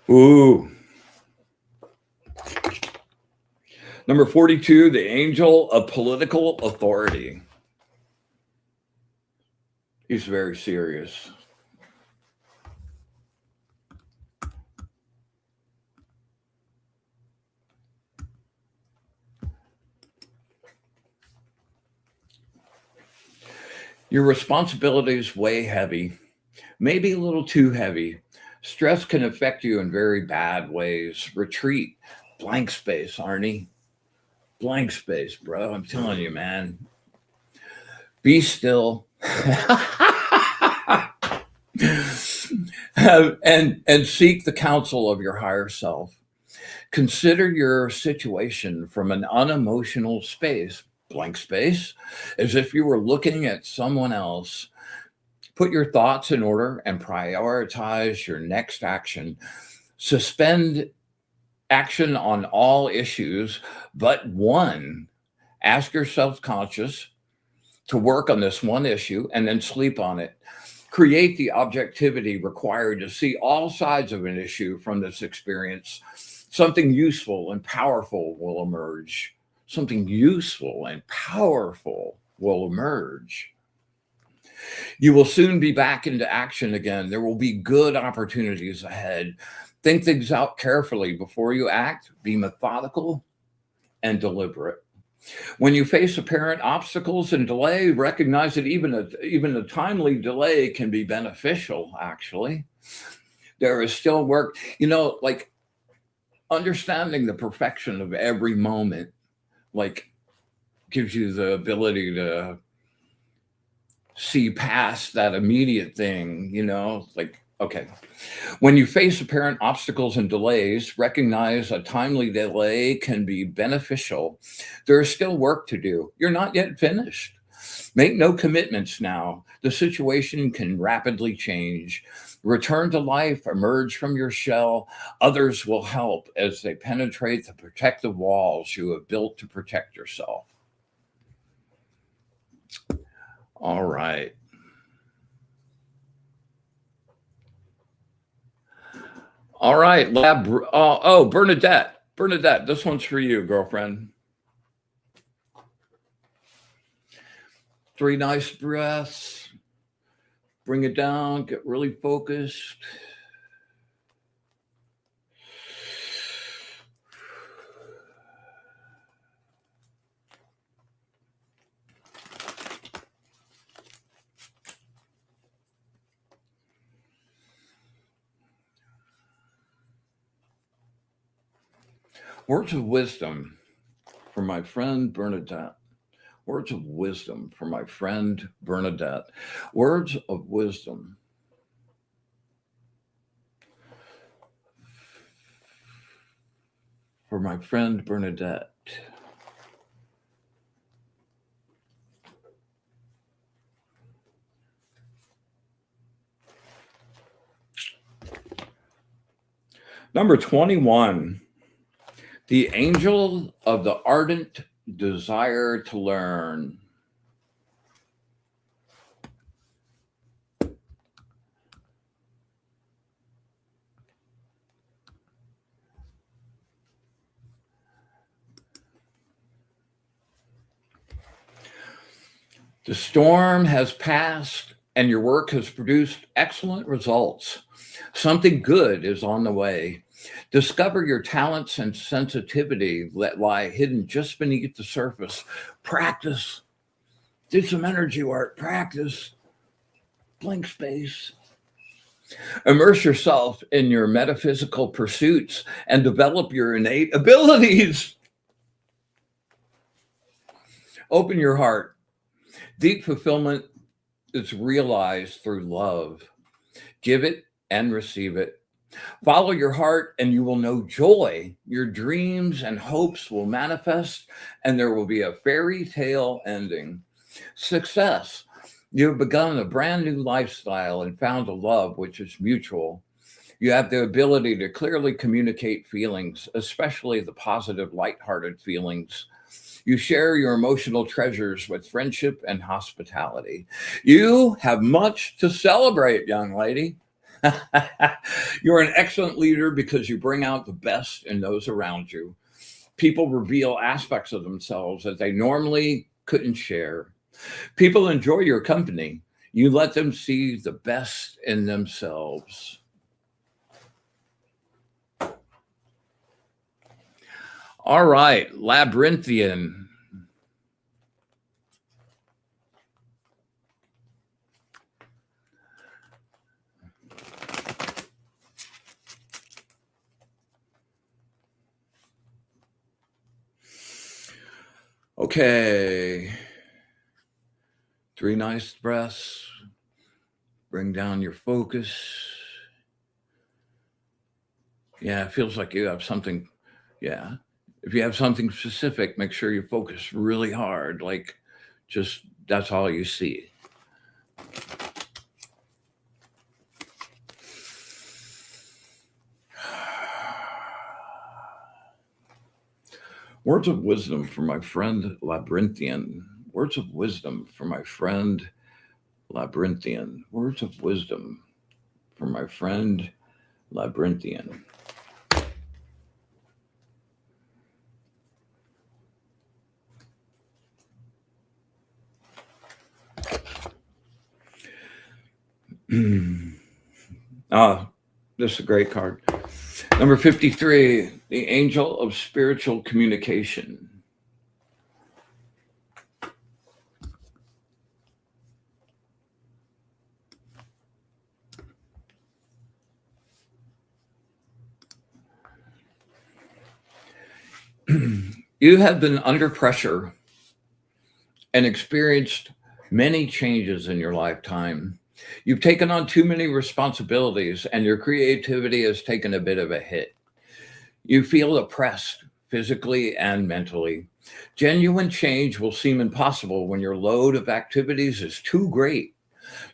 Ooh. Number 42, the angel of political authority. He's very serious. Your responsibilities weigh heavy, maybe a little too heavy. Stress can affect you in very bad ways. Retreat, blank space, Arnie. Blank space, bro. I'm telling you, man. Be still. and seek the counsel of your higher self. Consider your situation from an unemotional space, blank space, as if you were looking at someone else. Put your thoughts in order and prioritize your next action. Suspend action on all issues but one. Ask yourself conscious to work on this one issue and then sleep on it. Create the objectivity required to see all sides of an issue from this experience. Something useful and powerful will emerge. Something useful and powerful will emerge. You will soon be back into action again. There will be good opportunities ahead. Think things out carefully before you act. Be methodical and deliberate. When you face apparent obstacles and delay, recognize that even a timely delay can be beneficial, actually. There is still work, like understanding the perfection of every moment, like gives you the ability to see past that immediate thing, like, okay. When you face apparent obstacles and delays, recognize a timely delay can be beneficial. There is still work to do. You're not yet finished. Make no commitments now. The situation can rapidly change. Return to life, emerge from your shell. Others will help as they penetrate the protective walls you have built to protect yourself. All right. All right, lab. Bernadette. Bernadette, this one's for you, girlfriend. 3 nice breaths. Bring it down. Get really focused. Words of wisdom from my friend Bernadette. Words of wisdom from my friend Bernadette. Words of wisdom. For my friend Bernadette. Number 21. The angel of the ardent desire to learn. The storm has passed and your work has produced excellent results. Something good is on the way. Discover your talents and sensitivity that lie hidden just beneath the surface. Practice. Do some energy work. Practice. Blank space. Immerse yourself in your metaphysical pursuits and develop your innate abilities. Open your heart. Deep fulfillment is realized through love. Give it and receive it. Follow your heart and you will know joy. Your dreams and hopes will manifest, and there will be a fairy tale ending. Success. You have begun a brand new lifestyle and found a love which is mutual. You have the ability to clearly communicate feelings, especially the positive, lighthearted feelings. You share your emotional treasures with friendship and hospitality. You have much to celebrate, young lady. You're an excellent leader because you bring out the best in those around you. People reveal aspects of themselves that they normally couldn't share. People enjoy your company. You let them see the best in themselves. All right, labyrinthian. Okay. 3 nice breaths. Bring down your focus. Yeah, it feels like you have something. Yeah. If you have something specific, make sure you focus really hard. Like, just that's all you see. Words of wisdom for my friend Labyrinthian. Words of wisdom for my friend Labyrinthian. Words of wisdom for my friend Labyrinthian. Ah, this is a great card. Number 53, the angel of spiritual communication. You have been under pressure and experienced many changes in your lifetime. You've taken on too many responsibilities and your creativity has taken a bit of a hit. You feel oppressed physically and mentally. Genuine change will seem impossible when your load of activities is too great.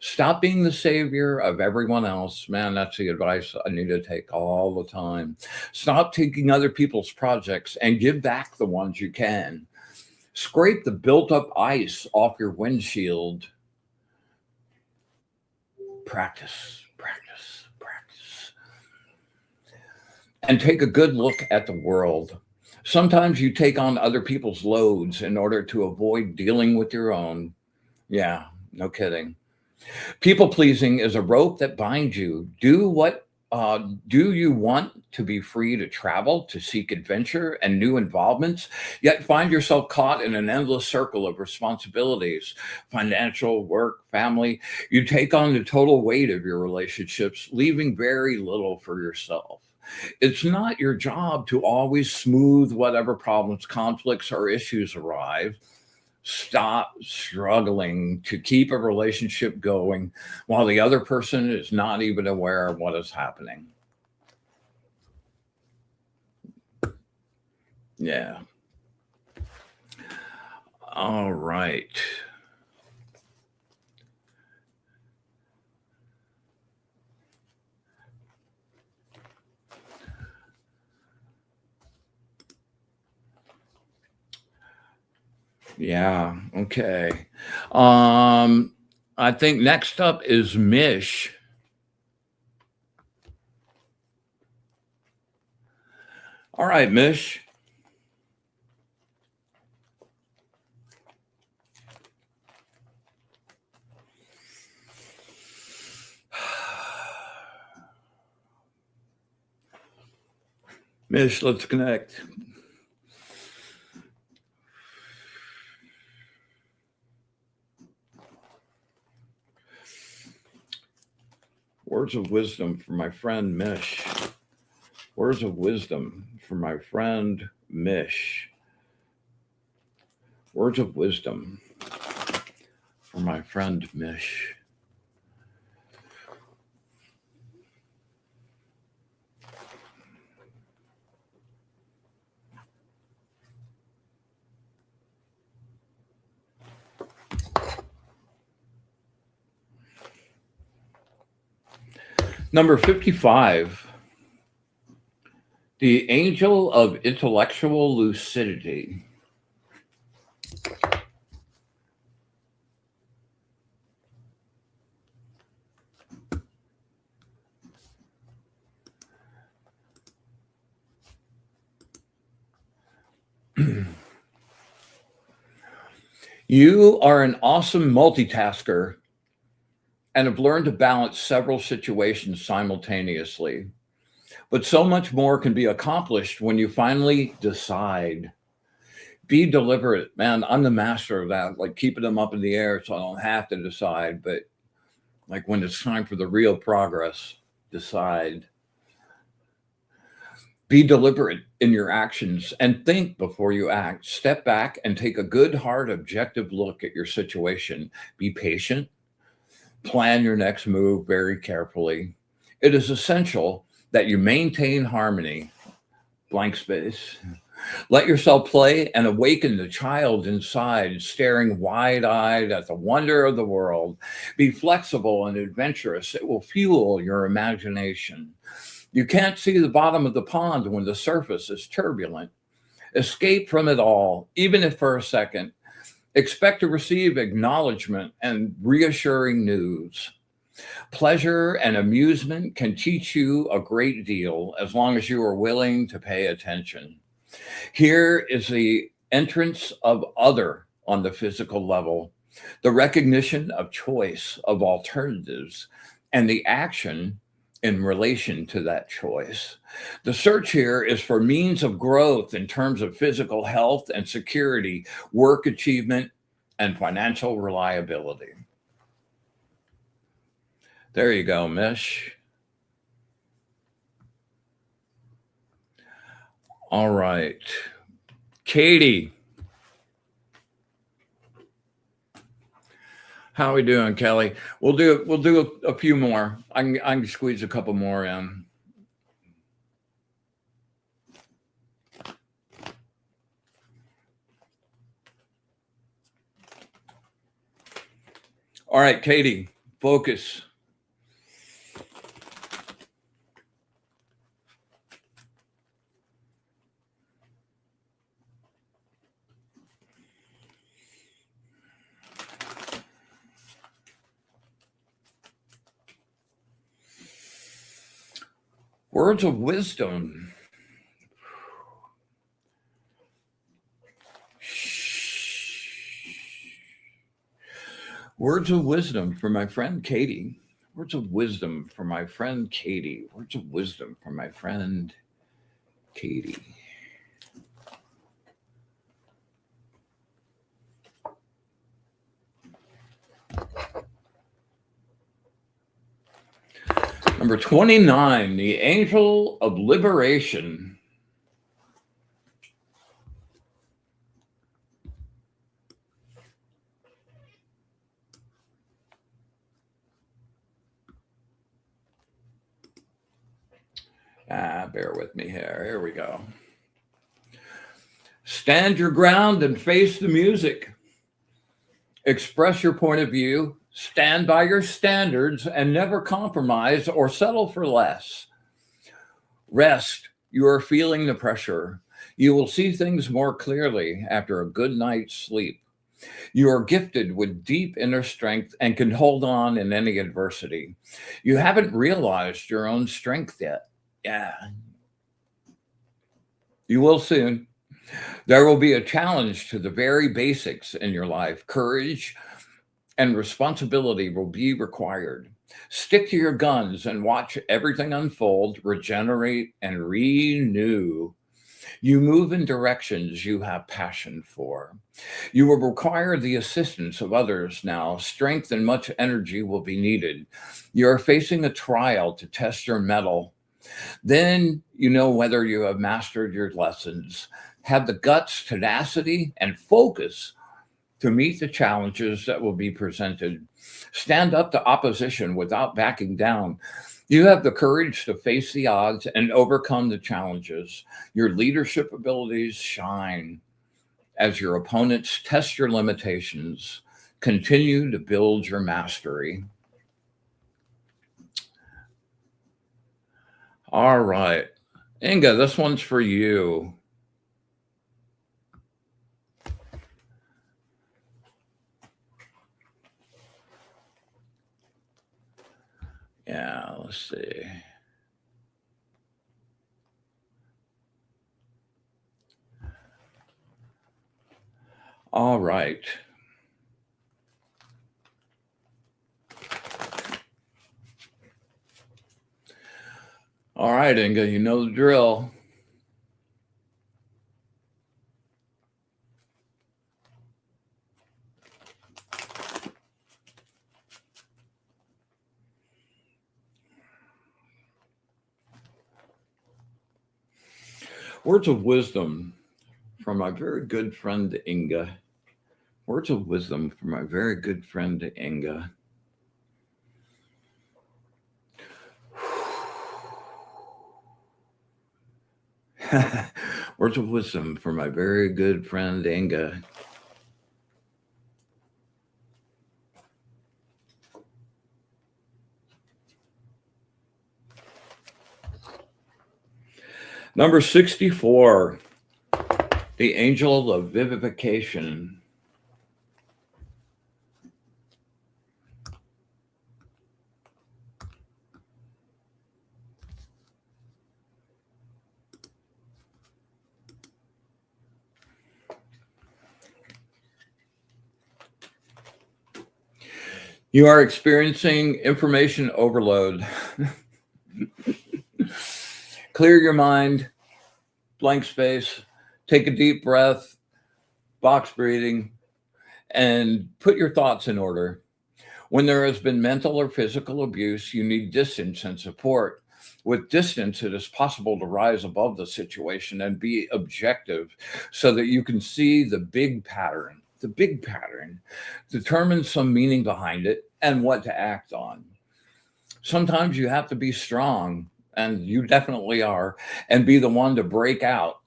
Stop being the savior of everyone else. Man, that's the advice I need to take all the time. Stop taking other people's projects and give back the ones you can. Scrape the built up ice off your windshield. Practice, practice, practice. And take a good look at the world. Sometimes you take on other people's loads in order to avoid dealing with your own. Yeah, no kidding. People pleasing is a rope that binds you. Do you want to be free to travel, to seek adventure and new involvements, yet find yourself caught in an endless circle of responsibilities, financial, work, family? You take on the total weight of your relationships, leaving very little for yourself. It's not your job to always smooth whatever problems, conflicts, or issues arrive. Stop struggling to keep a relationship going while the other person is not even aware of what is happening. Yeah. All right. Yeah. Okay. I think next up is Mish. All right, Mish. Mish, let's connect. Words of wisdom for my friend Mish. Words of wisdom for my friend Mish. Words of wisdom for my friend Mish. Number 55, the angel of intellectual lucidity. You are an awesome multitasker and have learned to balance several situations simultaneously. But so much more can be accomplished when you finally decide. Be deliberate, man. I'm the master of that, like keeping them up in the air so I don't have to decide. But like when it's time for the real progress, decide. Be deliberate in your actions and think before you act. Step back and take a good, hard, objective look at your situation. Be patient. Plan your next move very carefully. It is essential that you maintain harmony. Blank space. Let yourself play and awaken the child inside, staring wide eyed at the wonder of the world. Be flexible and adventurous. It will fuel your imagination. You can't see the bottom of the pond when the surface is turbulent. Escape from it all, even if for a second. Expect to receive acknowledgement and reassuring news. Pleasure and amusement can teach you a great deal as long as you are willing to pay attention. Here is the entrance of other on the physical level, the recognition of choice, of alternatives, and the action in relation to that choice. The search here is for means of growth in terms of physical health and security, work achievement, and financial reliability. There you go, Mish. All right. Katie. How are we doing, Kelly? We'll do a few more. I can squeeze a couple more in. All right, Katie, focus. Words of wisdom. Words of wisdom for my friend Katie. Words of wisdom for my friend Katie. Words of wisdom for my friend Katie. Number 29, the angel of liberation. Bear with me here. Here we go. Stand your ground and face the music. Express your point of view. Stand by your standards and never compromise or settle for less. Rest. You are feeling the pressure. You will see things more clearly after a good night's sleep. You are gifted with deep inner strength and can hold on in any adversity. You haven't realized your own strength yet. Yeah. You will soon. There will be a challenge to the very basics in your life. Courage and responsibility will be required. Stick to your guns and watch everything unfold, regenerate, and renew. You move in directions you have passion for. You will require the assistance of others now. Strength and much energy will be needed. You are facing a trial to test your mettle. Then you know whether you have mastered your lessons. Have the guts, tenacity, and focus to meet the challenges that will be presented. Stand up to opposition without backing down. You have the courage to face the odds and overcome the challenges. Your leadership abilities shine as your opponents test your limitations. Continue to build your mastery. All right. Inga, this one's for you. Yeah, let's see. All right. All right, Inga, you know the drill. Words of wisdom from my very good friend Inga. Words of wisdom from my very good friend Inga. Words of wisdom from my very good friend Inga. Number 64, the angel of vivification. You are experiencing information overload. Clear your mind, blank space, take a deep breath, box breathing, and put your thoughts in order. When there has been mental or physical abuse, you need distance and support. With distance, it is possible to rise above the situation and be objective so that you can see the big pattern. The big pattern, determine some meaning behind it and what to act on. Sometimes you have to be strong, and you definitely are, and be the one to break out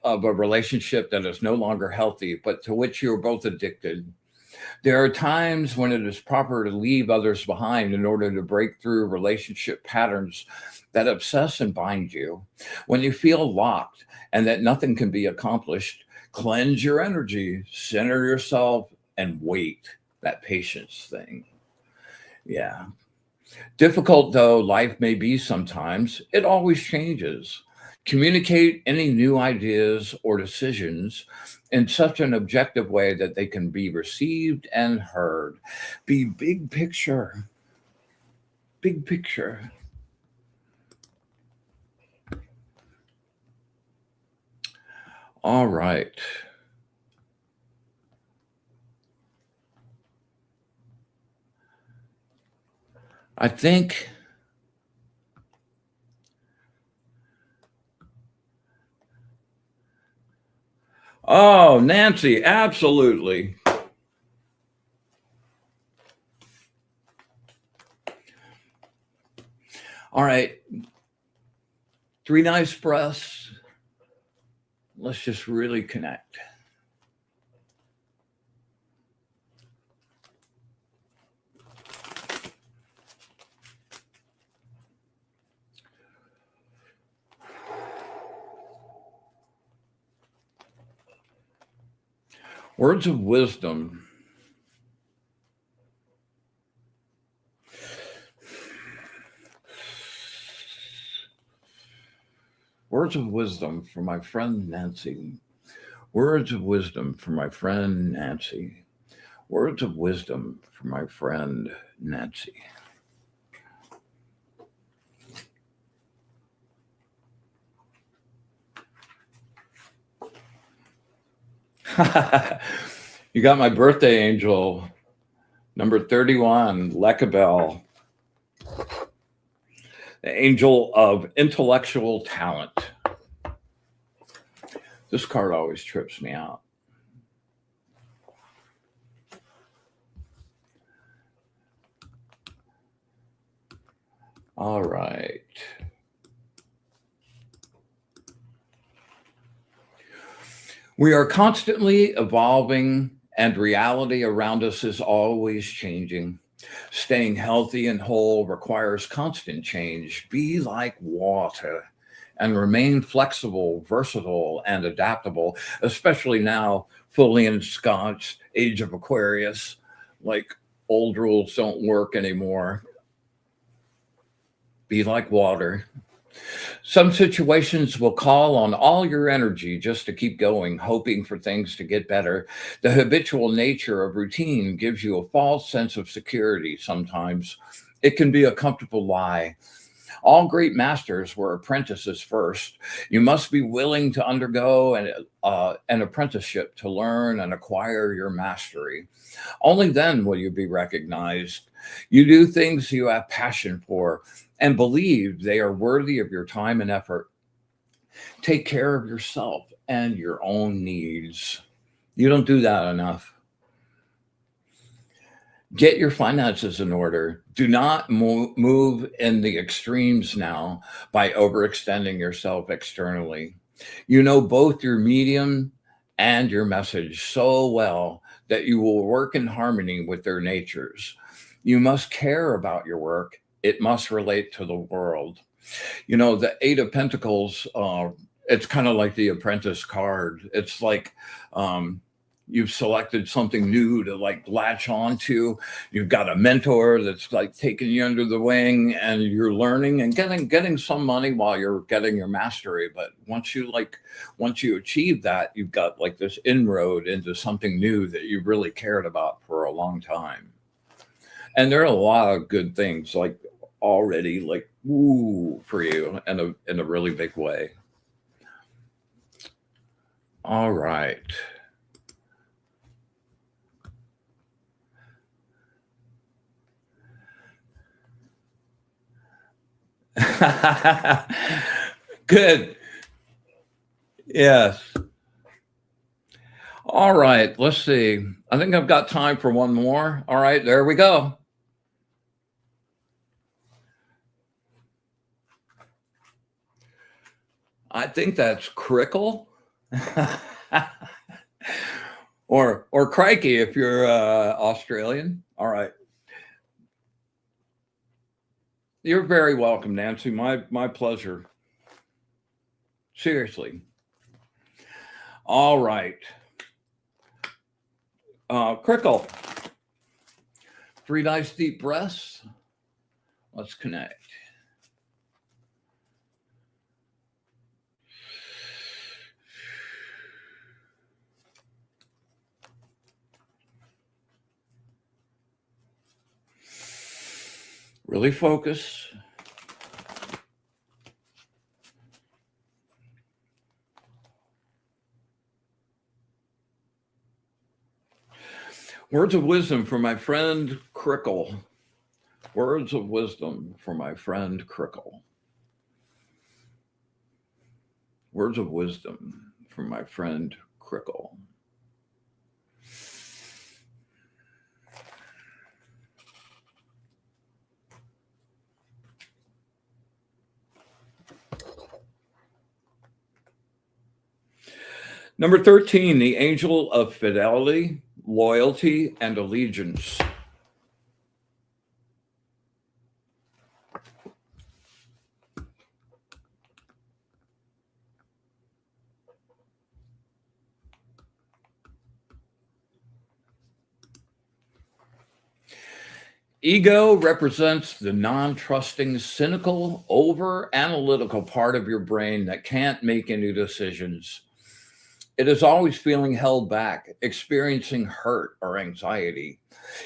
of a relationship that is no longer healthy, but to which you're both addicted. There are times when it is proper to leave others behind in order to break through relationship patterns that obsess and bind you. When you feel locked and that nothing can be accomplished, cleanse your energy, center yourself, and wait. That patience thing. Yeah. Difficult though life may be sometimes, it always changes. Communicate any new ideas or decisions in such an objective way that they can be received and heard. Be big picture. Big picture. All right. I think oh, Nancy, absolutely. All right. 3 nice breaths. Let's just really connect. Words of wisdom. Words of wisdom from my friend Nancy. Words of wisdom from my friend Nancy. Words of wisdom from my friend Nancy. You got my birthday angel, number 31, Lekabel, the angel of intellectual talent. This card always trips me out. All right. We are constantly evolving, and reality around us is always changing. Staying healthy and whole requires constant change. Be like water and remain flexible, versatile, and adaptable, especially now, fully ensconced age of Aquarius. Like, old rules don't work anymore. Be like water. Some situations will call on all your energy just to keep going, hoping for things to get better. The habitual nature of routine gives you a false sense of security sometimes. It can be a comfortable lie. All great masters were apprentices first. You must be willing to undergo an apprenticeship to learn and acquire your mastery. Only then will you be recognized. You do things you have passion for and believe they are worthy of your time and effort. Take care of yourself and your own needs. You don't do that enough. Get your finances in order. Do not move in the extremes now by overextending yourself externally. You know both your medium and your message so well that you will work in harmony with their natures. You must care about your work. It must relate to the world. You know, the Eight of Pentacles, it's kind of like the Apprentice card. It's like, you've selected something new to like latch onto. You've got a mentor that's like taking you under the wing, and you're learning and getting some money while you're getting your mastery. But once you achieve that, you've got like this inroad into something new that you really cared about for a long time. And there are a lot of good things like already like woo for you in a really big way. All right. Good. Yes. All right. Let's see. I think I've got time for one more. All right. There we go. I think that's Crickle. or Crikey if you're Australian. All right. You're very welcome, Nancy. My pleasure. Seriously. All right. Crickle. 3 nice deep breaths. Let's connect. Really focus. Words of wisdom for my friend Crickle. Words of wisdom for my friend Crickle. Words of wisdom for my friend Crickle. Number 13, the angel of fidelity, loyalty, and allegiance. Ego represents the non-trusting, cynical, over-analytical part of your brain that can't make any decisions. It is always feeling held back, experiencing hurt or anxiety.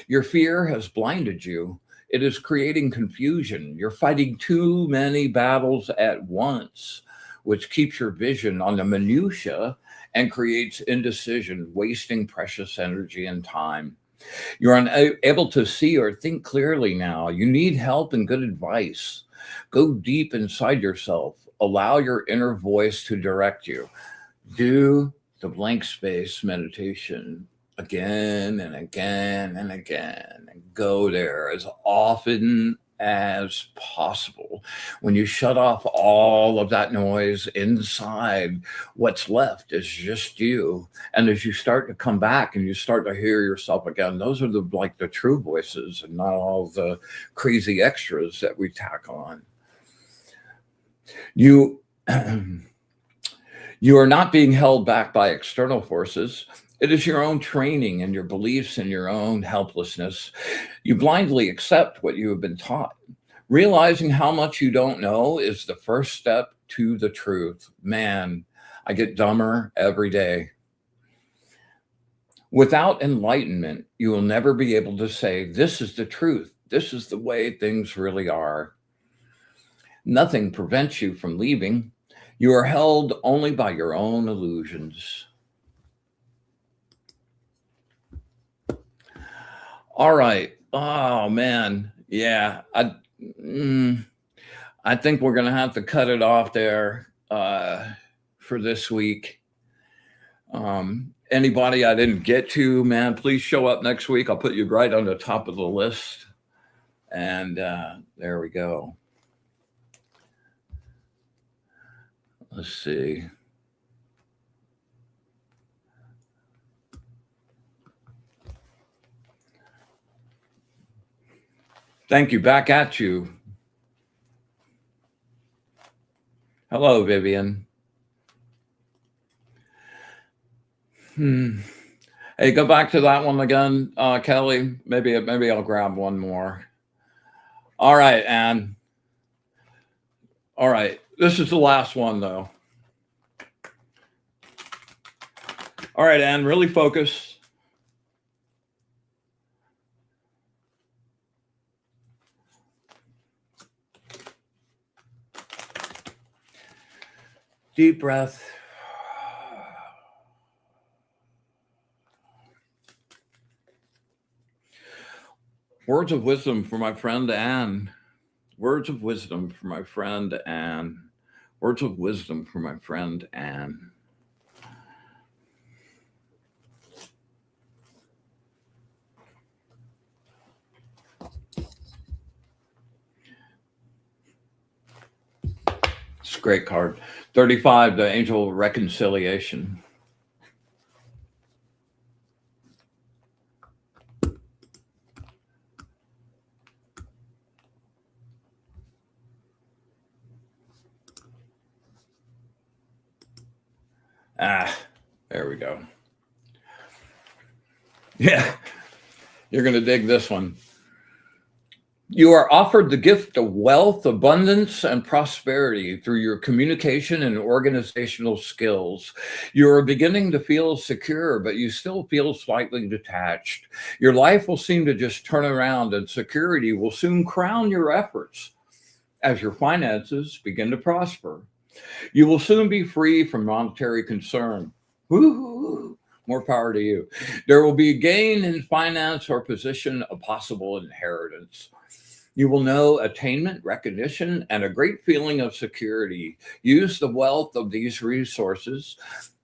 Your fear has blinded you. It is creating confusion. You're fighting too many battles at once, which keeps your vision on the minutia and creates indecision, wasting precious energy and time. You're unable to see or think clearly now. You need help and good advice. Go deep inside yourself. Allow your inner voice to direct you. Do the blank space meditation again and again and again, and go there as often as possible. When you shut off all of that noise inside, what's left is just you. And as you start to come back and you start to hear yourself again, those are the true voices and not all the crazy extras that we tack on. You you are not being held back by external forces. It is your own training and your beliefs and your own helplessness. You blindly accept what you have been taught. Realizing how much you don't know is the first step to the truth. Man, I get dumber every day. Without enlightenment, you will never be able to say, this is the truth. This is the way things really are. Nothing prevents you from leaving. You are held only by your own illusions. All right. Oh, man. Yeah. I think we're going to have to cut it off there for this week. Anybody I didn't get to, man, please show up next week. I'll put you right on the top of the list. And there we go. Let's see. Thank you. Back at you. Hello, Vivian. Hey, go back to that one again, Kelly. Maybe I'll grab one more. All right, Anne. All right. This is the last one, though. All right, Anne, really focus. Deep breath. Words of wisdom for my friend Anne. Words of wisdom for my friend Anne. Words of wisdom for my friend Anne. It's a great card. 35, the Angel of Reconciliation. There we go. Yeah, you're going to dig this one. You are offered the gift of wealth, abundance, and prosperity through your communication and organizational skills. You are beginning to feel secure, but you still feel slightly detached. Your life will seem to just turn around, and security will soon crown your efforts as your finances begin to prosper. You will soon be free from monetary concern. Woo-hoo. More power to you. There will be a gain in finance or position, a possible inheritance. You will know attainment, recognition, and a great feeling of security. Use the wealth of these resources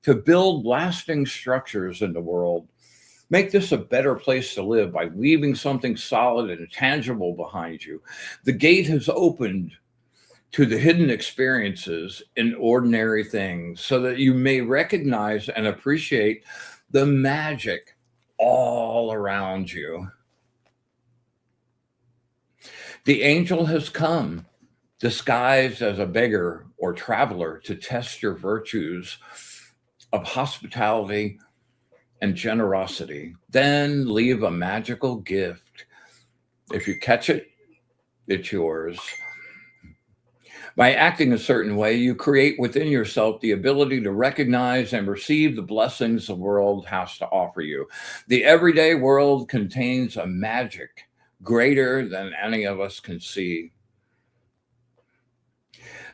to build lasting structures in the world. Make this a better place to live by leaving something solid and tangible behind you. The gate has opened to the hidden experiences in ordinary things so that you may recognize and appreciate the magic all around you. The angel has come, disguised as a beggar or traveler, to test your virtues of hospitality and generosity. Then leave a magical gift. If you catch it, it's yours. By acting a certain way, you create within yourself the ability to recognize and receive the blessings the world has to offer you. The everyday world contains a magic greater than any of us can see.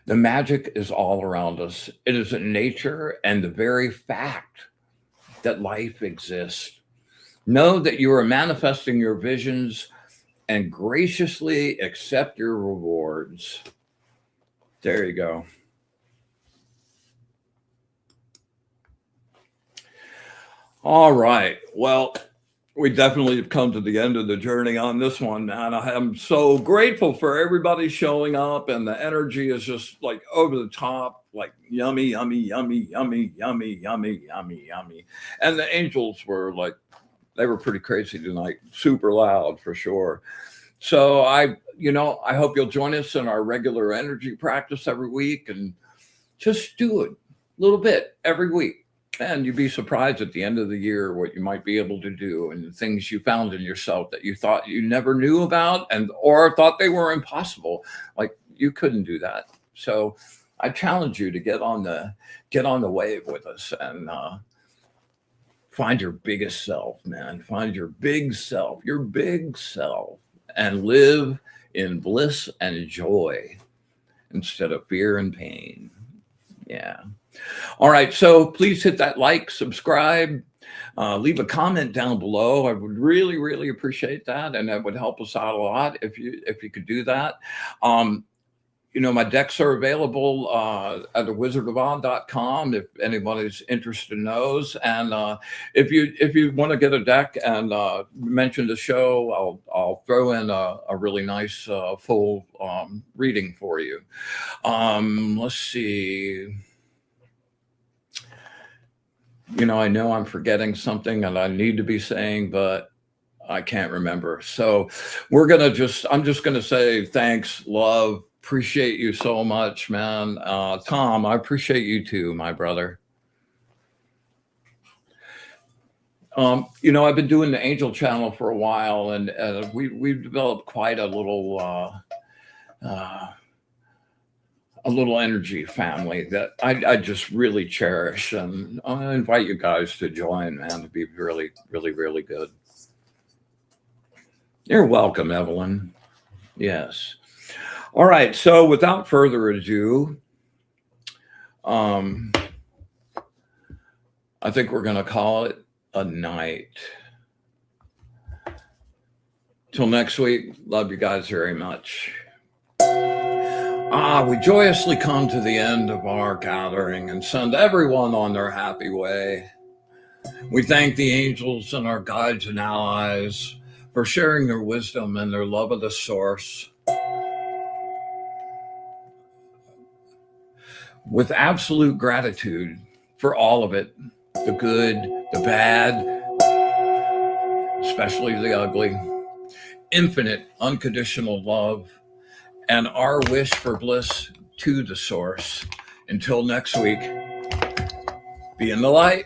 The magic is all around us. It is in nature and the very fact that life exists. Know that you are manifesting your visions and graciously accept your rewards. There you go. All right. Well, We definitely have come to the end of the journey on this one, man. I am so grateful for everybody showing up, and the energy is just like over the top, like yummy, yummy, yummy, yummy, yummy, yummy, yummy, yummy. And the angels were like, they were pretty crazy tonight, super loud for sure. So I hope you'll join us in our regular energy practice every week, and just do it a little bit every week. And you'd be surprised at the end of the year what you might be able to do, and the things you found in yourself that you thought you never knew about, and or thought they were impossible. Like you couldn't do that. So I challenge you to get on the wave with us, and find your biggest self, man. Find your big self, and live in bliss and joy instead of fear and pain. Yeah. All right. So please hit that like, subscribe, leave a comment down below. I would really, really appreciate that. And that would help us out a lot if you could do that. My decks are available at thewizardofon.com if anybody's interested in those. And if you want to get a deck and mention the show, I'll throw in a really nice full reading for you. Let's see. I know I'm forgetting something and I need to be saying, but I can't remember. So I'm just gonna say thanks, love. Appreciate you so much, man. Tom, I appreciate you too, my brother. I've been doing the Angel Channel for a while, and we've developed quite a little energy family that I just really cherish, and I invite you guys to join, man. To be really, really, really good. You're welcome, Evelyn. Yes. All right, so without further ado, I think we're going to call it a night. Till next week, love you guys very much. We joyously come to the end of our gathering and send everyone on their happy way. We thank the angels and our guides and allies for sharing their wisdom and their love of the source. With absolute gratitude for all of it, the good, the bad, especially the ugly, infinite, unconditional love, and our wish for bliss to the source. Until next week, be in the light.